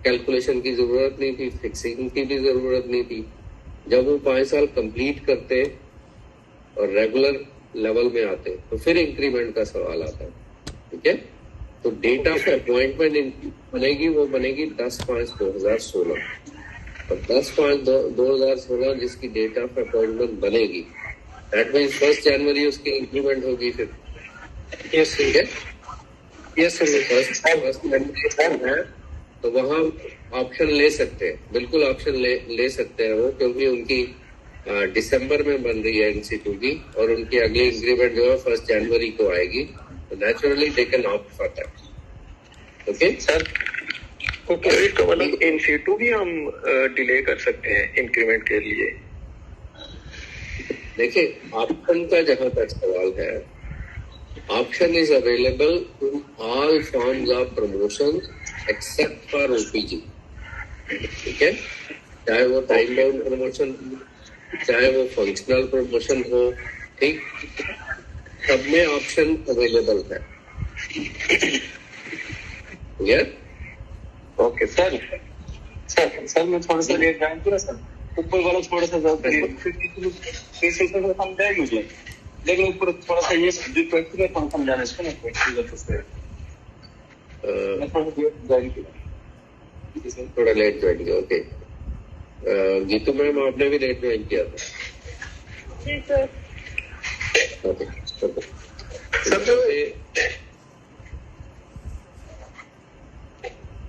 S1: कैलकुलेशन की जरूरत नहीं थी, फिक्सिंग की भी जरूरत नहीं थी। जब वो 5 साल कंप्लीट करते और रेगुलर लेवल में आते तो फिर इंक्रीमेंट का सवाल आता है, ठीक है। तो डेट ऑफ अपॉइंटमेंट बनेगी, वो बनेगी 10/5/2016, और 10/5/2016 जिसकी डेट ऑफ अपॉइंटमेंट बनेगी, दैट मीन्स 1 जनवरी उसकी इंक्रीमेंट होगी फिर।
S9: यस
S1: ठीक है,
S9: यस सर।
S1: फर्स्ट जनवरी है तो वहाँ ऑप्शन ले सकते हैं, बिल्कुल ऑप्शन ले सकते हैं वो, क्योंकि उनकी दिसंबर में बन रही है इन-सिटू की, और उनकी अगली इंक्रीमेंट जो है 1 जनवरी को आएगी। तो naturally they can opt for that. Okay sir,
S5: okay. इसका मतलब इन-सिटू भी हम डिले कर सकते हैं इंक्रीमेंट के लिए।
S1: देखिए ऑप्शन का जहां तक सवाल है, option is available in all forms of promotion except for OPG, ठीक है। चाहे वो टाइम बाउंड प्रमोशन, चाहे वो फंक्शनल प्रमोशन हो, ठीक, सब में ऑप्शन अवेलेबल है।
S5: Okay sir.
S10: सर मैं थोड़ा सा लेट ज्वाइन किया सर, ऊपर वाला थोड़ा सा समझाए मुझे, लेकिन ऊपर थोड़ा सा ये समझाना इसको
S1: थोड़ा लेट ज्वाइन किया। ओके, गीतू मैम आपने भी लेट ज्वाइन किया था?
S3: जी सर।
S1: ओके
S7: सर जो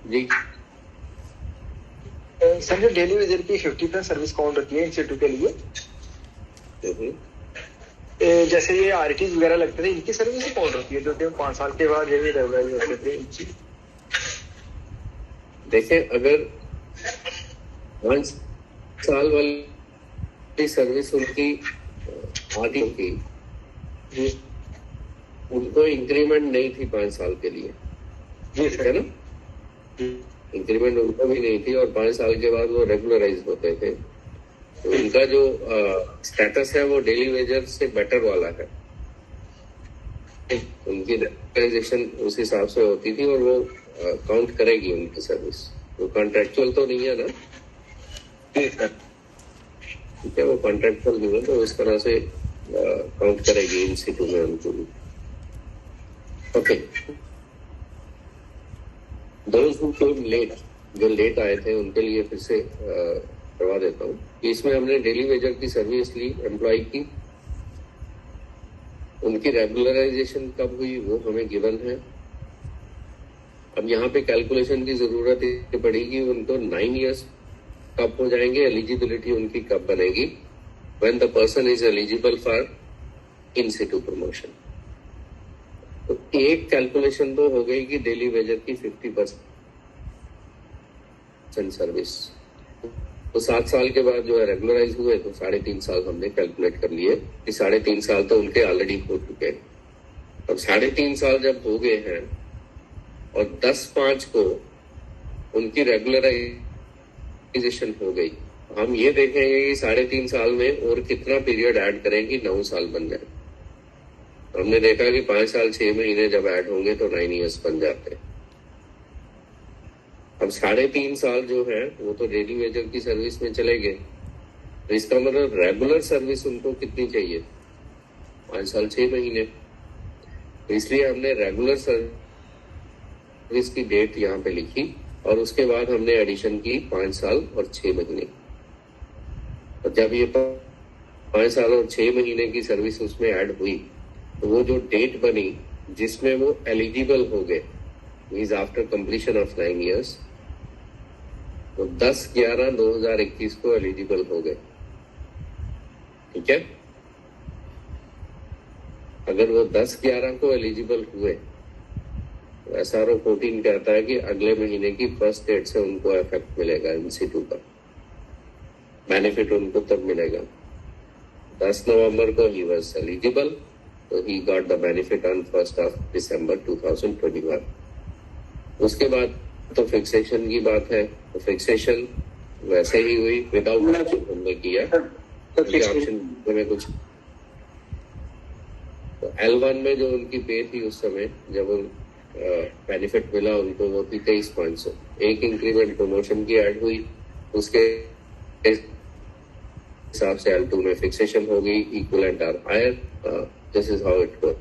S1: जी,
S10: सर जो डेली वेजर की 50% सर्विस काउंट होती है इन-सिटू के लिए, जैसे ये आरटीज वगैरह लगते थे, इनकी सर्विस ही काउंट होती है जो कि 5 साल के बाद ये भी रेगुलराइज होते थे इनकी।
S1: देखिए अगर 5 साल वाली सर्विस उनकी आधी थी, उनको इंक्रीमेंट नहीं थी 5 साल के लिए, ठीक है ना। इंक्रीमेंट उनको भी नहीं थी, और 5 साल के बाद वो रेगुलराइज होते थे। तो उनका जो स्टेटस है वो डेली वेजर से बेटर वाला है। उनकी रेगुलराइजेशन उस हिसाब से होती थी, और वो काउंट करेगी उनकी सर्विस। वो कॉन्ट्रेक्चुअल तो नहीं है ना, ठीक है, वो कॉन्ट्रेक्चुअल नहीं है, तो इस तरह से काउंट करेगी इन-सिटू में उनको भी। ओके, दोस्त हु लेट, जो लेट आए थे उनके लिए फिर से करवा देता हूँ कि इसमें हमने डेली वेजर की सर्विस ली एम्प्लॉय की, उनकी रेगुलराइजेशन कब हुई वो हमें गिवन है। अब यहाँ पे कैलकुलेशन की जरूरत पड़ेगी, उनको 9 इयर्स कब हो जाएंगे, एलिजिबिलिटी उनकी कब बनेगी, when the person is eligible for in situ promotion. तो एक कैलकुलेशन तो हो गई कि डेली वेजर की 50% सर्विस, तो 7 साल के बाद जो है रेगुलराइज हुए, तो 3.5 साल हमने कैलकुलेट कर लिए कि 3.5 साल तो उनके ऑलरेडी हो चुके हैं। अब 3.5 साल जब हो गए हैं और 10/5 को उनकी रेगुलराइजेशन हो गई, हम ये देखेंगे कि 3.5 साल में और कितना पीरियड ऐड करेंगे, 9 साल बन जाए। हमने देखा कि 5 साल 6 महीने जब ऐड होंगे तो 9 ईयर्स बन जाते हैं। अब 3.5 साल जो है वो तो डेली वेजर की सर्विस में चले गए, तो इसका मतलब रेगुलर सर्विस उनको कितनी चाहिए? 5 साल 6 महीने। तो इसलिए हमने रेगुलर सर्विस की डेट यहाँ पे लिखी और उसके बाद हमने एडिशन की 5 साल और 6 महीने। और जब ये 5 साल और 6 महीने की सर्विस उसमें ऐड हुई तो वो जो डेट बनी जिसमें वो एलिजिबल हो गए means after completion of 9 years, तो 10/11/2021 को एलिजिबल हो गए। ठीक है, अगर वो 10/11 को एलिजिबल हुए तो SRO 14 कहता है कि अगले महीने की फर्स्ट डेट से उनको इफेक्ट मिलेगा MC2 का, बेनिफिट उनको तब मिलेगा। 10 नवंबर को ही वॉज एलिजिबल, तो he got the benefit on 1 December 2021। उसके बाद तो फिक्सेशन की बात है, तो फिक्सेशन वैसे ही हुई विदाउट ऑप्शन हमने किया, ऑप्शन में कुछ। तो L1 में जो उनकी पे थी उस समय जब बेनिफिट मिला उनको वो थी 23,500। एक इंक्रीमेंट प्रमोशन की ऐड हुई, उसके हिसाब से L2 में फिक्सेशन हो गई, equivalent or higher. This is how it goes.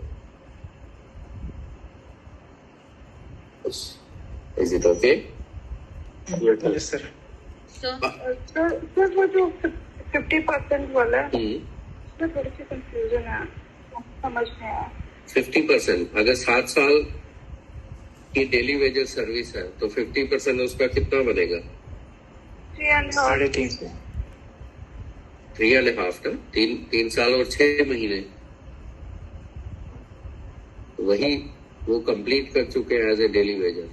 S1: Is it okay?
S7: Yes, sir.
S3: Sir वो जो 50% वाला है उसमें थोड़ी सी कंफ्यूजन है, समझ नहीं आया।
S1: 50% अगर 7 साल की डेली वेजेस सर्विस है तो 50% उसका कितना बनेगा?
S3: 3.5।
S1: 3.5 ना, 3 साल और 6 महीने वही वो कंप्लीट कर चुके हैं एज ए डेली वेजर।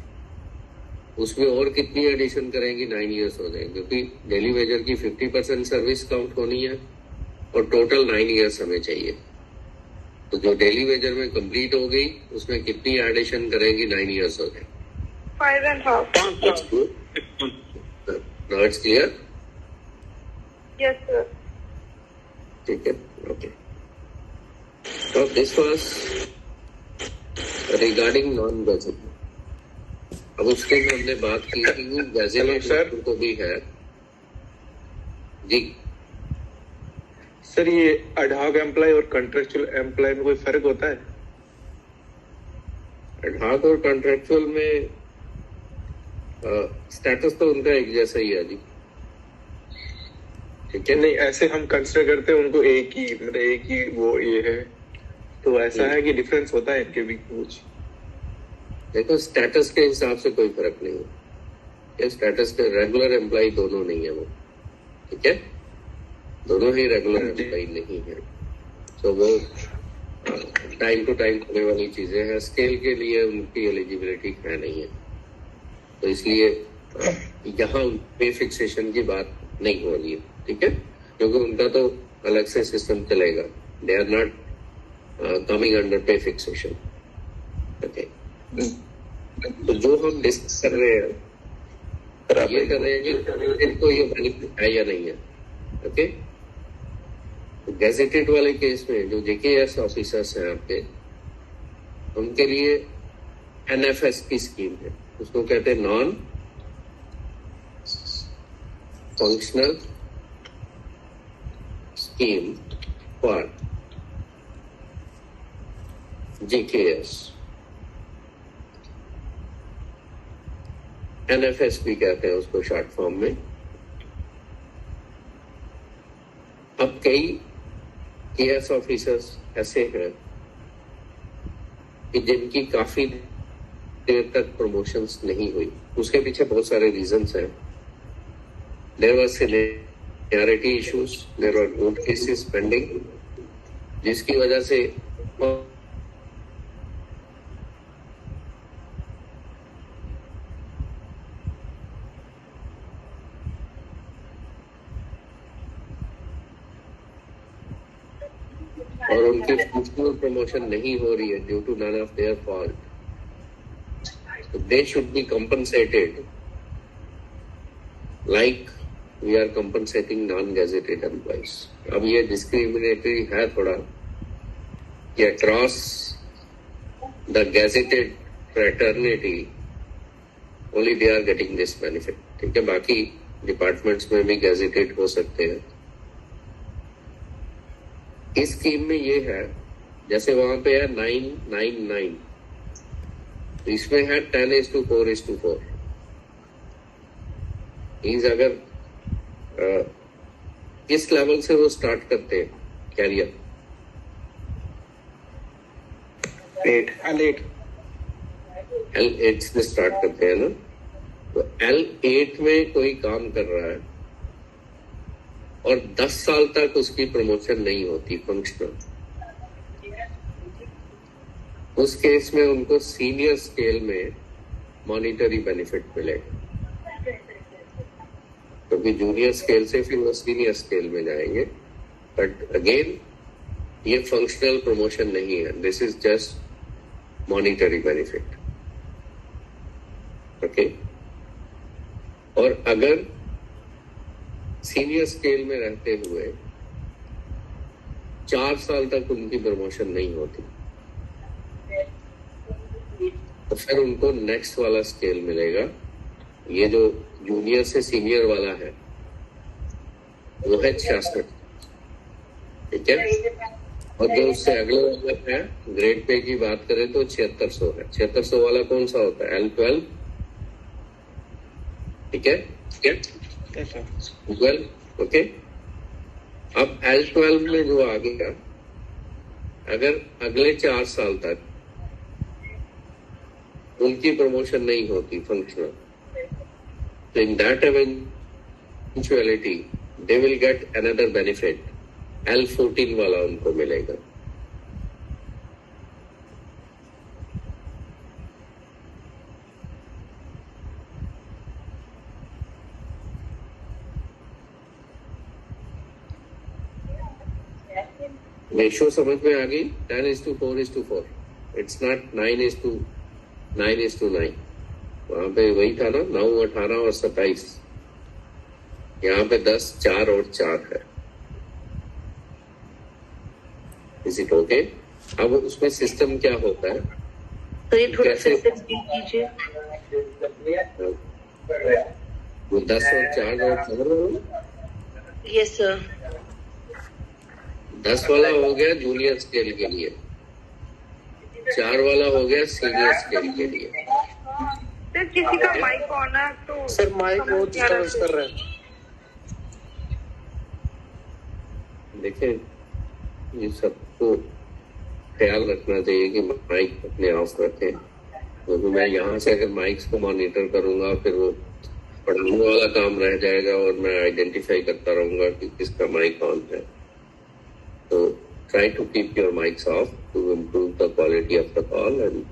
S1: उसमें और कितनी एडिशन करेंगी? 9 ईयर्स हो जाएंगे, क्योंकि डेली वेजर की 50% सर्विस काउंट होनी है और टोटल 9 ईयर्स हमें चाहिए। तो जो डेली वेजर में कंप्लीट हो गई उसमें कितनी एडिशन करेंगी? 9 ईयर्स हो जाए।
S3: 5.5।
S1: Now it's clear?
S3: Yes sir.
S1: ठीक है, ओके। तो this was regarding non gadget. अब उसके में हमने बात की कि गैजेट तो भी है जी।
S7: सर ये एडहॉक एम्प्लॉय और कॉन्ट्रेक्चुअल एम्प्लॉय में कोई फर्क होता है?
S1: एडहॉक और कॉन्ट्रेक्चुअल में स्टेटस तो उनका एक जैसा ही है जी। ठीक है,
S7: नहीं ऐसे हम कंसिडर करते हैं उनको एक ही, मतलब एक ही वो ये है, तो ऐसा है कि डिफरेंस होता है इनके बीच कुछ?
S1: देखो स्टेटस के हिसाब से कोई फर्क नहीं है, ये स्टेटस के रेगुलर एम्प्लॉय दोनों नहीं है वो। ठीक है, दोनों ही रेगुलर एम्प्लॉय नहीं है, तो वो टाइम टू टाइम होने वाली चीजें हैं। स्केल के लिए उनकी एलिजिबिलिटी है नहीं है, तो इसलिए यहाँ पे फिक्सेशन की बात नहीं हो रही है। ठीक है, क्योंकि उनका तो अलग से सिस्टम चलेगा, they are not coming under pay fixation. Okay, तो जो हम डिस्कस कर रहे हैं ये कर रहे हैं कि इनको ये बेनिफिट है या नहीं है। ओके, तो गैजेटेड वाले केस में जो JKS ऑफिसर्स हैं आपके, उनके लिए NFS की स्कीम है, उसको कहते हैं non functional scheme for JKS। NFS भी कहते हैं उसको शॉर्ट फॉर्म में। अब कई KS ऑफिसर्स ऐसे हैं कि जिनकी काफी देर तक प्रमोशंस नहीं हुई, उसके पीछे बहुत सारे रीजंस हैं। There were seniority issues, there were court cases pending, जिसकी वजह से और उनकी फंक्शनल प्रमोशन नहीं हो रही है due to none of their fault, so they should be compensated like we are compensating non-gazetted employees। अब ये डिस्क्रिमिनेटरी है थोड़ा, कि across the gazetted fraternity only they are getting this benefit. ठीक है, बाकी डिपार्टमेंट्स में भी गैजेटेड हो सकते हैं। इस स्कीम में ये है, जैसे वहां पे है 999, तो इसमें है 10:4:4। मीन्स अगर किस लेवल से वो स्टार्ट करते हैं कैरियर? L8 से स्टार्ट करते हैं ना, तो L8 में कोई काम कर रहा है और 10 साल तक उसकी प्रमोशन नहीं होती फंक्शनल, उस केस में उनको सीनियर स्केल में मॉनिटरी बेनिफिट मिलेगा, क्योंकि जूनियर स्केल से फिर वो सीनियर स्केल में जाएंगे। बट अगेन ये फंक्शनल प्रमोशन नहीं है, this is just monetary benefit. Okay, और अगर सीनियर स्केल में रहते हुए 4 साल तक उनकी प्रमोशन नहीं होती, तो फिर उनको नेक्स्ट वाला स्केल मिलेगा। ये जो जूनियर से सीनियर वाला है वो है 66, ठीक है, और जो उससे अगले वाला है ग्रेड पे की बात करें तो 7600 है। 7600 वाला कौन सा होता है? L12, ठीक है, 12, ओके। अब L12 में जो आ गया, अगर अगले 4 साल तक उनकी प्रमोशन नहीं होती फंक्शनल, तो in that eventuality they will get another benefit, L14 वाला उनको मिलेगा। रेशियो समझ में आ गई? 10:4:4, इट्स नॉट 9:9:9। वहां पे वही था ना, 9, 18 और 27। यहाँ पे 10, 4 और 4 है। Is it okay? अब उसमें सिस्टम क्या होता है?
S6: तो ये थोड़ा सा कीजिए।
S1: वो 10 और 4 और 4।
S6: Yes sir.
S1: 10 वाला हो गया जूनियर स्केल के लिए, 4 वाला हो गया सीनियर स्केल के लिए।
S3: सर किसी का माइक ऑन है तो
S7: सर माइक बहुत डिस्टर्ब कर रहा है।
S1: देखिए, ये सबको ख्याल रखना चाहिए कि माइक अपने ऑफ रखें, क्योंकि मैं यहाँ से अगर माइक्स को मॉनिटर करूंगा फिर वो पढ़ने वाला काम रह जाएगा और मैं आइडेंटिफाई करता रहूंगा कि किसका माइक ऑन है। तो try to keep your mics off to improve the quality of the call and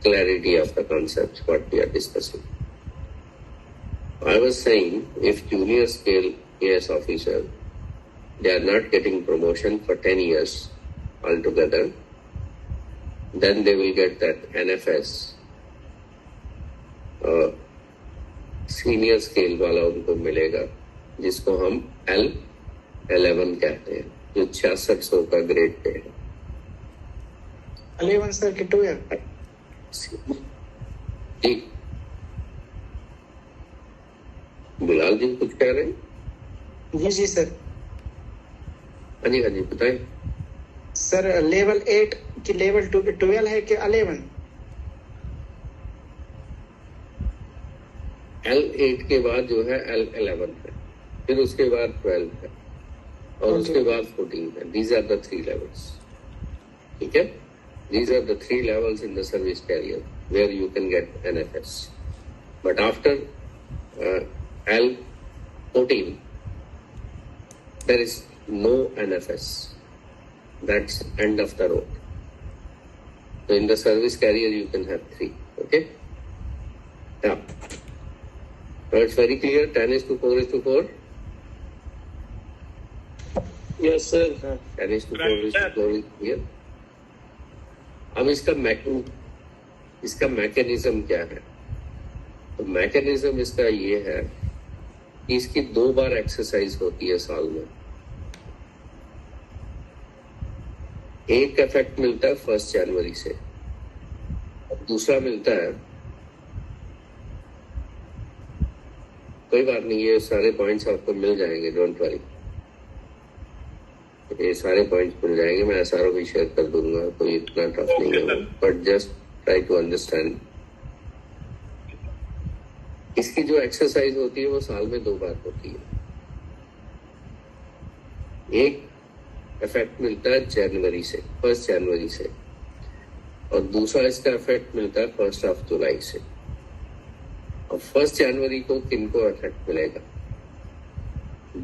S1: clarity of the concepts what we are discussing. I was saying, if junior scale AS officer, they are not getting promotion for 10 years altogether, then they will get that NFS, senior scale वाला उनको मिलेगा, जिसको हम L11 कहते हैं, जो 6600 का ग्रेड पे है।
S8: 11 सर की 2 है
S1: जी। बिलाल जी कुछ कह रहे हैं?
S8: जी जी सर।
S1: हाँ जी, हाँ जी, बताएं
S8: सर। लेवल 8 की लेवल 12 है कि 11?
S1: L8 के बाद जो है L11 है, फिर उसके बाद 12 है, और उसके बाद 14 है। These are the 3 levels. ठीक है? These are the 3 levels in the service carrier where you can get NFS. But after L14, there is no NFS. That's end of the road. So in the service carrier, you can have 3. Okay? Yeah. So it's very clear. 10:4:4.
S2: Yes sir.
S1: 10:4:4 clear. अब इसका मैकेनिज्म क्या है? तो मैकेनिज्म इसका ये है कि इसकी 2 बार एक्सरसाइज होती है साल में। एक इफेक्ट मिलता है 1 जनवरी से, दूसरा मिलता है, कोई बात नहीं, ये सारे पॉइंट्स आपको मिल जाएंगे, डोंट वरी, ये सारे पॉइंट्स मिल जाएंगे, मैं एसआरओ भी शेयर कर दूंगा, कोई इतना टफ नहीं है, but just try to understand. इसकी जो एक्सरसाइज होती है वो साल में 2 बार होती है। एक इफेक्ट मिलता है जनवरी से, 1 जनवरी से, और दूसरा इसका इफेक्ट मिलता है 1 जुलाई से। और 1 जनवरी को किनको इफेक्ट मिलेगा?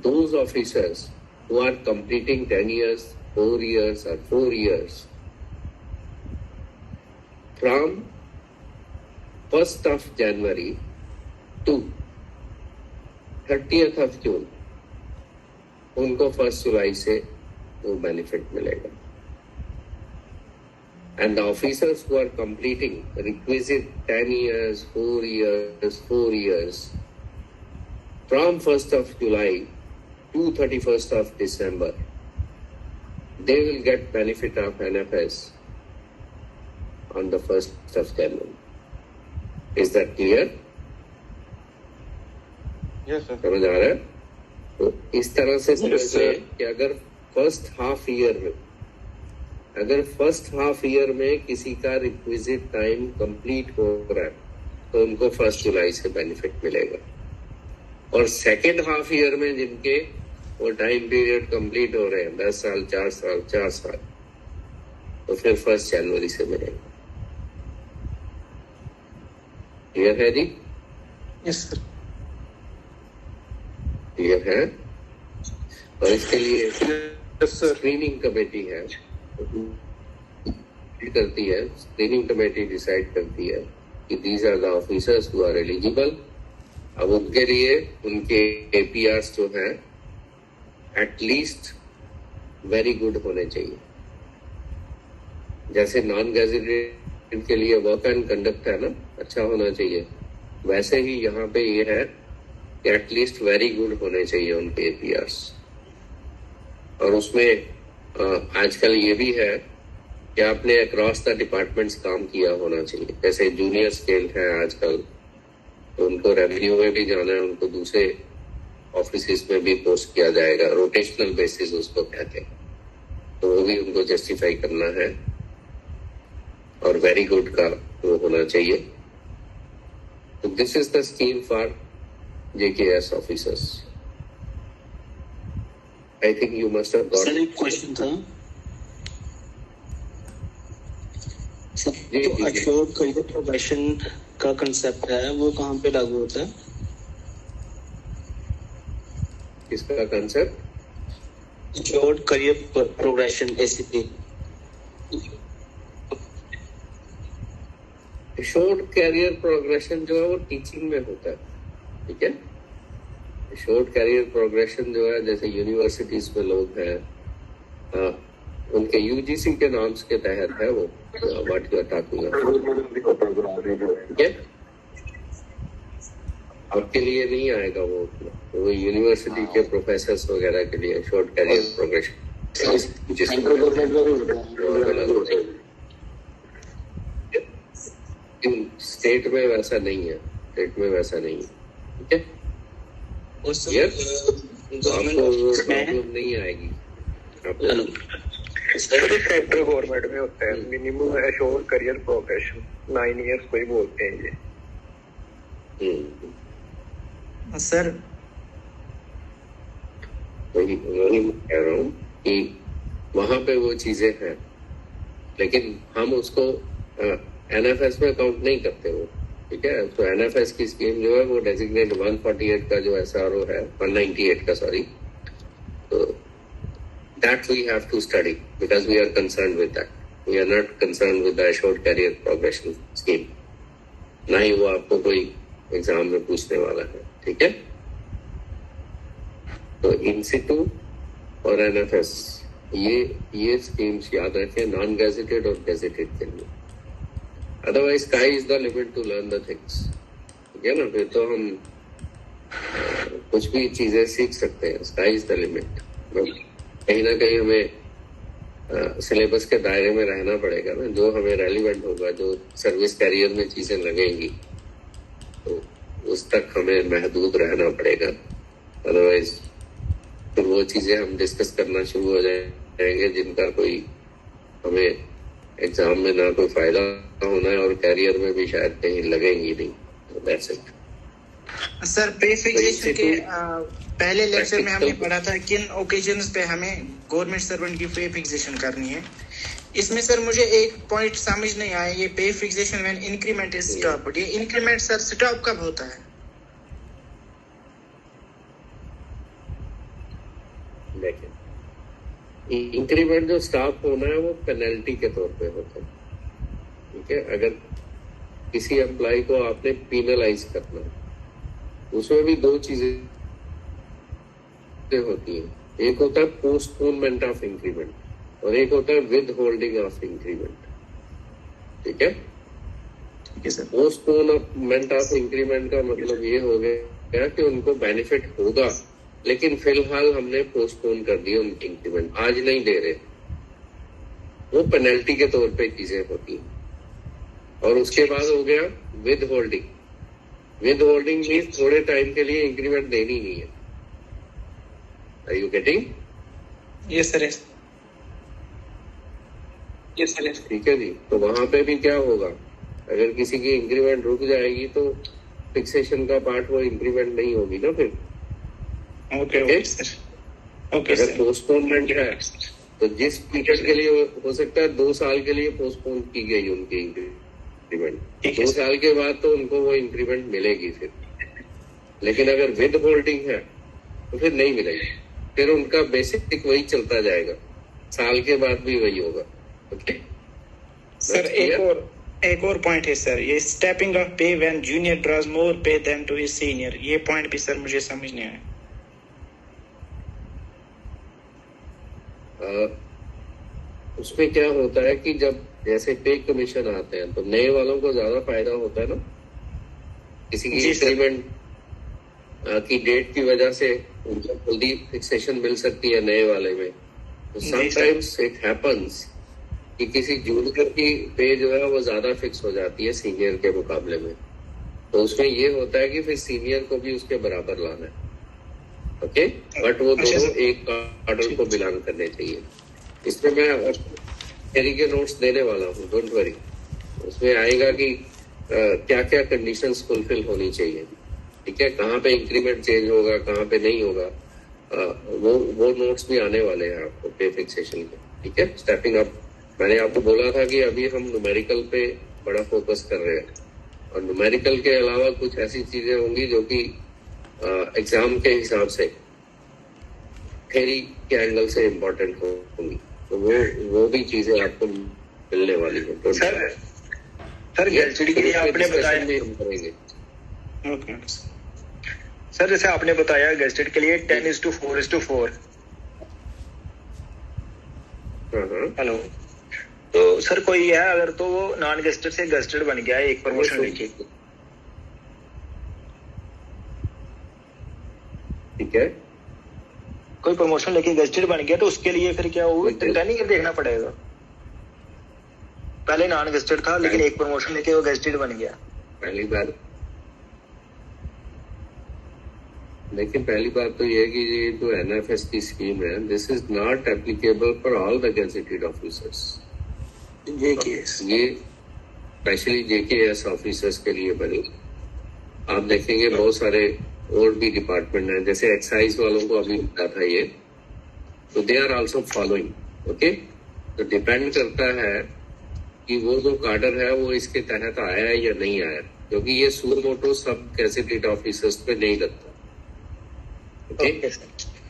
S1: Those officers who are completing 10 years, 4 years or 4 years from 1 January to 30 June, उनको 1 जुलाई से वो बेनिफिट मिलेगा। And the officers who are completing requisite 10 years, 4 years, 4 years from 1 July to 31 December, they will get benefit of NFS on the 1 January. Is that clear?
S7: Yes, sir.
S1: समझ आ रहा है? तो इस तरह से समझिए कि अगर फर्स्ट हाफ ईयर में किसी का रिक्विजिट टाइम कंप्लीट हो रहा है तो उनको 1 जुलाई से बेनिफिट मिलेगा, और सेकेंड हाफ ईयर में जिनके वो टाइम पीरियड कंप्लीट हो रहे हैं 10 साल, 4 साल, 4 साल, तो फिर 1 जनवरी से मिलेगा। क्लियर है जी?
S8: Yes sir.
S1: क्लियर है? और इसके लिए स्क्रीनिंग कमेटी है, करती है, स्क्रीनिंग कमेटी डिसाइड करती है कि these are the officers who are eligible. अब उनके लिए उनके एपीआरस जो है एटलीस्ट वेरी गुड होने चाहिए। जैसे नॉन गैजेटेड के लिए वर्क एंड कंडक्ट है ना, अच्छा होना चाहिए, वैसे ही यहाँ पे ये है कि एटलीस्ट वेरी गुड होने चाहिए उनके एपीआरस। और उसमें आजकल ये भी है कि आपने अक्रॉस द डिपार्टमेंट्स काम किया होना चाहिए। जैसे जूनियर स्केल है आजकल, तो उनको रेवेन्यू में भी जाना है, उनको दूसरे ऑफिस में भी पोस्ट किया जाएगा, रोटेशनल बेसिस उसको कहते हैं, तो वो भी उनको जस्टिफाई करना है, और वेरी गुड का वो होना चाहिए। तो this is the scheme for JKS officers. I think you must have got.
S2: Sir एक क्वेश्चन था, तो अश्योर्ड करियर प्रोग्रेशन का कंसेप्ट है वो कहाँ पे लागू होता है?
S1: किसका concept?
S2: Assured career progression, ACP।
S1: Short career progression जो है वो टीचिंग में होता है, ठीक है। शॉर्ट कैरियर प्रोग्रेशन जो है, जैसे यूनिवर्सिटीज में लोग हैं, उनके यूजीसी के नॉर्म्स के तहत है वो, what you are talking about, ठीक है। आपके लिए नहीं आएगा वो यूनिवर्सिटी के प्रोफेसर्स वगैरह के लिए शॉर्ट कैरियर प्रोग्रेशन स्टेट में वैसा नहीं है, स्टेट में वैसा नहीं है, ठीक है। आपको वो प्रॉब्लम नहीं आएगी।
S5: सेंट्रल गवर्नमेंट में होता है minimum assured career progression, 9 years को ही बोलते हैं ये।
S8: सर
S1: वही कह रहा हूँ कि वहां पे वो चीजें हैं, लेकिन हम उसको NFS में काउंट नहीं करते वो, ठीक है। तो NFS की स्कीम जो है वो डेजिग्नेट 148 का जो SRO है, 198 का सॉरी, तो that we have to study because we are concerned with that. We are not concerned with the assured career progression scheme. ना ही वो आपको कोई एग्जाम में पूछने वाला है, ठीक है। तो इंसिटू और NFS ये स्कीम्स याद रखें, नॉन गैजेटेड और गैजेटेड के लिए। Otherwise sky is the limit to learn the things, ठीक है ना। फिर तो हम कुछ भी चीजें सीख सकते हैं, स्काई इज द लिमिट। कहीं ना कहीं हमें सिलेबस के दायरे में रहना पड़ेगा ना, जो हमें रेलिवेंट होगा, जो सर्विस कैरियर में चीजें लगेंगी, तो उस तक हमें महदूद रहना पड़ेगा। अदरवाइज फिर वो चीजें हम डिस्कस करना शुरू हो जाएंगे जिनका कोई हमें एग्जाम में ना कोई फायदा होना है और कैरियर में भी शायद कहीं लगेंगी नहीं। That's it.
S8: सर पे फिक्सेशन के पहले लेक्चर में हमने पढ़ा था किन ओकेजन्स पे हमें गवर्नमेंट सर्वेंट की पे फिक्सेशन करनी है। इसमें सर मुझे एक पॉइंट समझ नहीं आया, ये पे fixation when increment is stop. ये इंक्रीमेंट सर स्टॉप कब होता है?
S1: देखिए, इंक्रीमेंट जो स्टॉप होना है वो पेनल्टी के तौर पे होता है। ठीक है, अगर किसी एम्प्लॉय को आपने पीनलाइज करना है, उसमें भी दो चीजें होती है। एक होता है पोस्टपोनमेंट ऑफ इंक्रीमेंट और एक होता है विद होल्डिंग ऑफ इंक्रीमेंट। ठीक है, पोस्टपोनमेंट ऑफ इंक्रीमेंट का मतलब ये हो गया कि उनको बेनिफिट होगा लेकिन फिलहाल हमने पोस्टपोन कर दिया उनकी इंक्रीमेंट, आज नहीं दे रहे, वो पेनल्टी के तौर पे चीजें होती हैं। और उसके बाद हो गया withholding. Withholding means थोड़े टाइम के लिए इंक्रीमेंट देनी नहीं है। Are you getting?
S8: Yes sir, yes sir.
S1: ठीक है जी, तो वहां पे भी क्या होगा, अगर किसी की इंक्रीमेंट रुक जाएगी तो फिक्सेशन का पार्ट वो इंक्रीमेंट नहीं होगी ना फिर।
S8: ओके सर, ओके
S1: अगर
S8: सर।
S1: पोस्टपोनमेंट है तो जिस पीरियड के लिए हो सकता है 2 साल के लिए पोस्टपोन की गई उनकी इंक्रीमेंट, 2 साल के बाद तो उनको वो इंक्रीमेंट मिलेगी फिर। लेकिन अगर विद होल्डिंग है तो फिर नहीं मिलेगी, फिर उनका बेसिक वही चलता जाएगा, साल के बाद भी वही होगा। ओके
S8: सर, एक और पॉइंट है सर, ये स्टेपिंग ऑफ पे व्हेन जूनियर ड्रॉज मोर पे देन टू हिज सीनियर, ये पॉइंट भी सर मुझे समझ नहीं आया।
S1: उसमें क्या होता है कि जब जैसे पे कमीशन आते हैं तो नए वालों को ज्यादा फायदा होता है ना, किसी की इंक्रीमेंट की डेट की वजह से उनको जल्दी फिक्सेशन मिल सकती है नए वाले में। तो समटाइम्स इट हैपेंस कि किसी जूनियर की पे जो है वो ज्यादा फिक्स हो जाती है सीनियर के मुकाबले में, तो उसमें ये होता है कि फिर सीनियर को भी उसके बराबर लाना है। ओके, बट वो दोनों एक ऑर्डर को बिलोंग करने चाहिए। इसमें मैं थ्योरी के नोट्स देने वाला हूँ, डोंट वरी। उसमें आएगा कि क्या क्या कंडीशंस फुलफिल होनी चाहिए। ठीक है, कहाँ पे इंक्रीमेंट चेंज होगा, कहाँ पे नहीं होगा, वो नोट्स भी आने वाले हैं आपको पे फिक्सेशन के। ठीक है, स्टेपिंग अप मैंने आपको बोला था कि अभी हम न्यूमेरिकल पे बड़ा फोकस कर रहे हैं, और न्यूमेरिकल के अलावा कुछ ऐसी चीजें होंगी जो कि एग्जाम के हिसाब से थ्योरी के एंगल से इम्पोर्टेंट होंगी, तो वो भी चीजें आपको मिलने वाली है।
S10: सर गैजेट के लिए आपने बताया
S1: हम करेंगे।
S8: ओके
S10: सर, जैसे आपने बताया गैजेट के लिए 10:4:4। हेलो, तो सर कोई है अगर तो वो नॉन गेस्टेड से गेस्टेड बन गया है, एक प्रमोशन लेके,
S1: ठीक है,
S10: कोई प्रमोशन लेके गेस्टेड बन गया, तो उसके लिए फिर क्या होगा, ट्रेनिंग देखना पड़ेगा। पहले नॉन गेस्टेड था लेकिन एक प्रमोशन लेके वो गेस्टेड बन गया।
S1: पहली बात तो ये है कि ये जो NFS की स्कीम है, this is not applicable for all the gazetted officers. ये स्पेशली JKS ऑफिसर्स के लिए बनी। आप देखेंगे बहुत सारे और भी डिपार्टमेंट हैं, जैसे एक्साइज वालों को अभी मिला था ये, तो they are also following. Okay, तो डिपेंड करता है कि वो जो कार्डर है वो इसके तहत आया है या नहीं आया, क्योंकि ये सुर मोटो सब गेजेटेड ऑफिसर्स पे नहीं लगता। Okay,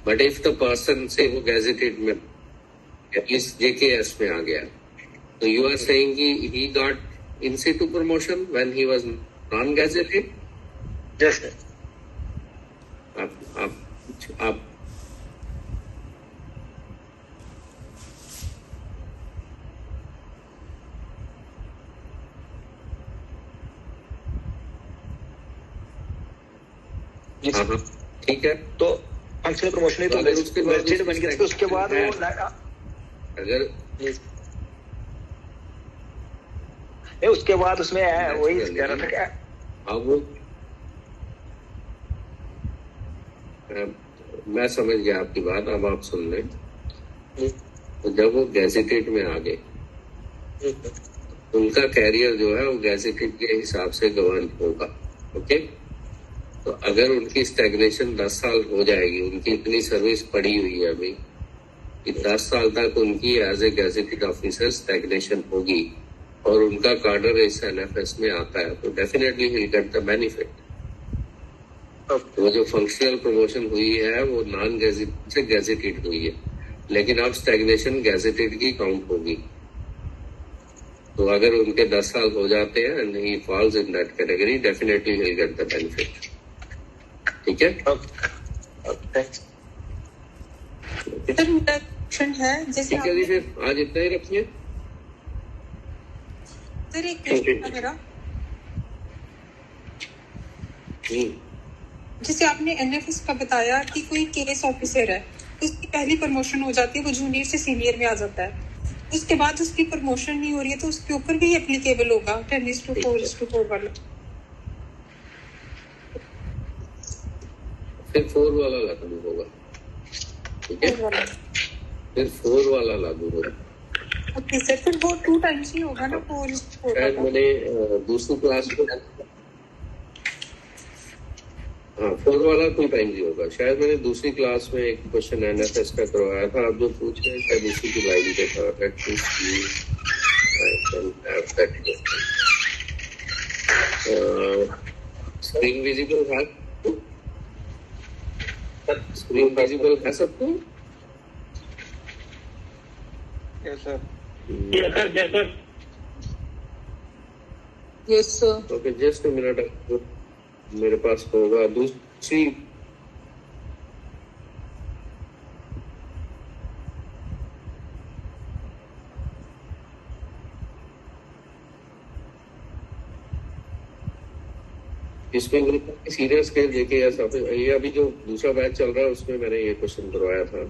S1: but if the person से वो गेजेटेड में एटलीस्ट JKS में आ गया, तो यू आर सेइंग कि he got in Situ promotion when he was non gazetted.
S10: Yes sir.
S1: आप ठीक है,
S10: तो फंक्शनल प्रमोशन है तो गेस्टेड बन गया, तो उसके बाद वो
S1: अगर
S10: उसके बाद उसमें वही कह रहा था क्या,
S1: अब मैं समझ गया आपकी बात, अब आप सुन लें। तो जब वो गैजेटेड में आ गए, उनका कैरियर जो है वो गैजेटेड के हिसाब से गवर्न होगा। ओके, तो अगर उनकी स्टैग्नेशन 10 साल हो जाएगी, उनकी इतनी सर्विस पड़ी हुई है अभी कि 10 साल तक उनकी as a gazetted officer stagnation होगी और उनका कार्डर इस एनएफएस में आता है, तो definitely he will get the benefit. वो जो फंक्शनल प्रमोशन हुई है वो नॉन गैजेटेड से गैजेटेड हुई है, लेकिन अब स्टैग्नेशन गैजेटेड की काउंट होगी। तो अगर उनके 10 साल हो जाते हैं and he falls in that category, definitely he will get the benefit. ठीक है,
S11: जैसे
S1: ठीक है जी, फिर आज इतना ही रखिए।
S11: सर एक क्वेश्चन था मेरा, जैसे आपने एनएफएस का बताया कि कोई केस ऑफिसर है, उसकी पहली प्रमोशन हो जाती है, वो जूनियर से सीनियर में आ जाता है, उसके बाद उसकी प्रमोशन नहीं हो रही है, तो उसके ऊपर भी एप्लीकेबल होगा 10:4:4 वाला?
S1: फिर 4 वाला लागू होगा। ठीक है, फिर 4 वाला लागू होगा।
S11: ओके सर, फिर वो 2 टाइम्स ही होगा ना 4:4?
S1: शायद मैंने दूसरी क्लास में, हाँ 4 वाला 2 टाइम्स ही होगा। शायद मैंने दूसरी क्लास में एक क्वेश्चन एनएफएस का करवाया था, आप जो पूछ रहे हैं शायद उसी की लाइन पे था। स्क्रीन विजिबल है, स्क्रीन विजिबल है सबको?
S7: Yes sir,
S11: yes sir.
S1: Okay, just a minute, मेरे पास होगा दूसरी। इसमें सीनियर स्केल देखे या सब, ये अभी जो दूसरा बैच चल रहा है उसमें मैंने ये क्वेश्चन करवाया था।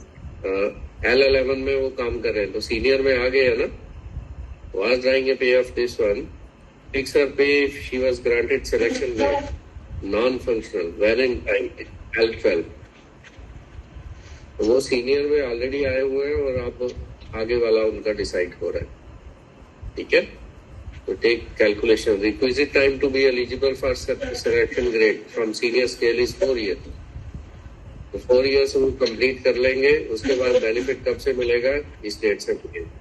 S1: L11 में वो काम कर रहे हैं, तो सीनियर में आ गए है ना। was drawing a pay of this one, fix her pay if she was granted selection by non-functional wherein time L12। वो सीनियर में ऑलरेडी आए हुए हैं और आप आगे वाला उनका डिसाइड हो रहा है। ठीक है, तो take calculation, requisite time to be eligible for selection grade from senior scale is 4 year. तो 4 ईयर्स वो कंप्लीट कर लेंगे, उसके बाद बेनिफिट कब से मिलेगा, इस डेट से मिलेगा।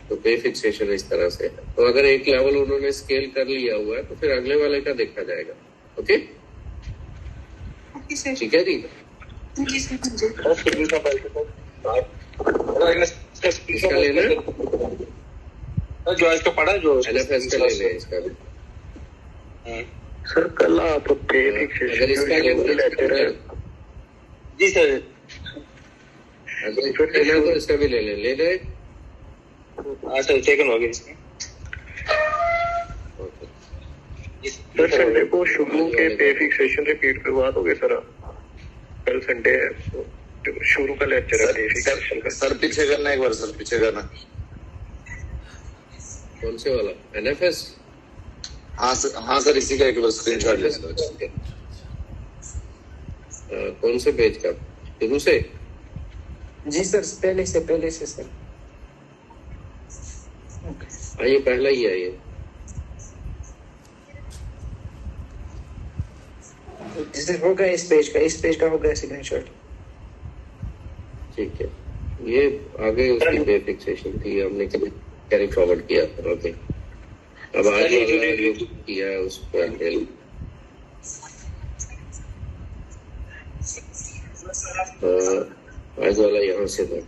S1: तो पे फिक्सेशन इस तरह से है। तो अगर एक लेवल उन्होंने स्केल कर लिया हुआ है तो फिर अगले वाले का देखा जाएगा। ओके, ठीक है जी। इसका लेना
S10: जो इसका पढ़ा, जो
S1: एनएफएस का ले लें इसका भी।
S7: सर कल आप
S1: अगर इसका लेना
S10: जी सर,
S1: अगर लेना तो इसका भी ले लें, ले लें।
S10: हाँ सर, सेकंड हो गया इसमें।
S7: सर संडे को शुरू के पे फिक्सेशन रिपीट करवा दोगे सर? कल संडे है, शुरू का लेक्चर है पे फिक्सेशन का।
S12: सर पीछे करना, एक बार सर पीछे करना।
S1: कौन से वाला, एनएफएस?
S12: हाँ सर, इसी का एक बार स्क्रीनशॉट ले लो।
S1: कौन से पेज का, शुरू से?
S8: जी सर, पहले से सर।
S1: आइए, पहला ही है ये।
S8: जैसे होगा इस पेज का होगा स्क्रीनशॉट।
S1: ठीक है, ये आगे उसकी पे फिक्सेशन थी, हमने कैरी फॉरवर्ड किया था। ओके, अब आज वाला जो किया है उस पर आज वाला यहाँ से था।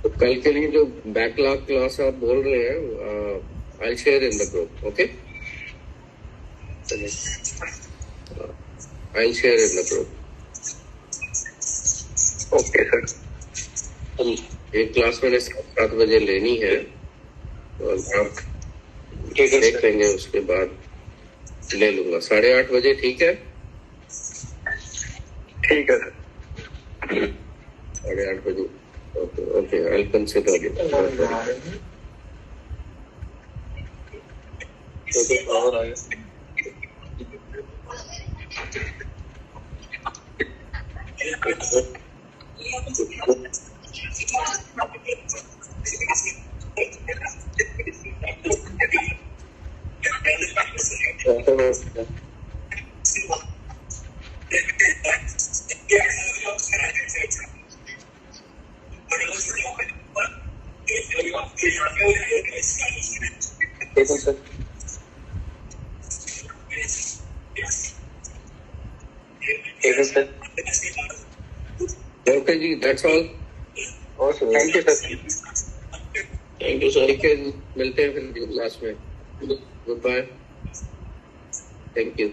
S1: तो कल के लिए जो बैकलॉग क्लास आप बोल रहे हैं, I share in the group. Okay, I share in the group.
S7: Okay sir.
S1: एक क्लास मैंने 7 बजे लेनी है, तो आप देख लेंगे, उसके बाद ले लूंगा 8:30 बजे। ठीक है,
S7: ठीक है सर।
S1: 8:30 बजे. Okay, I'll consider it. Okay ji, that's all.
S7: Awesome. Thank you, sir.
S1: Thank you, sir. ठीक है, मिलते हैं फिर लास्ट में. Goodbye. Thank you.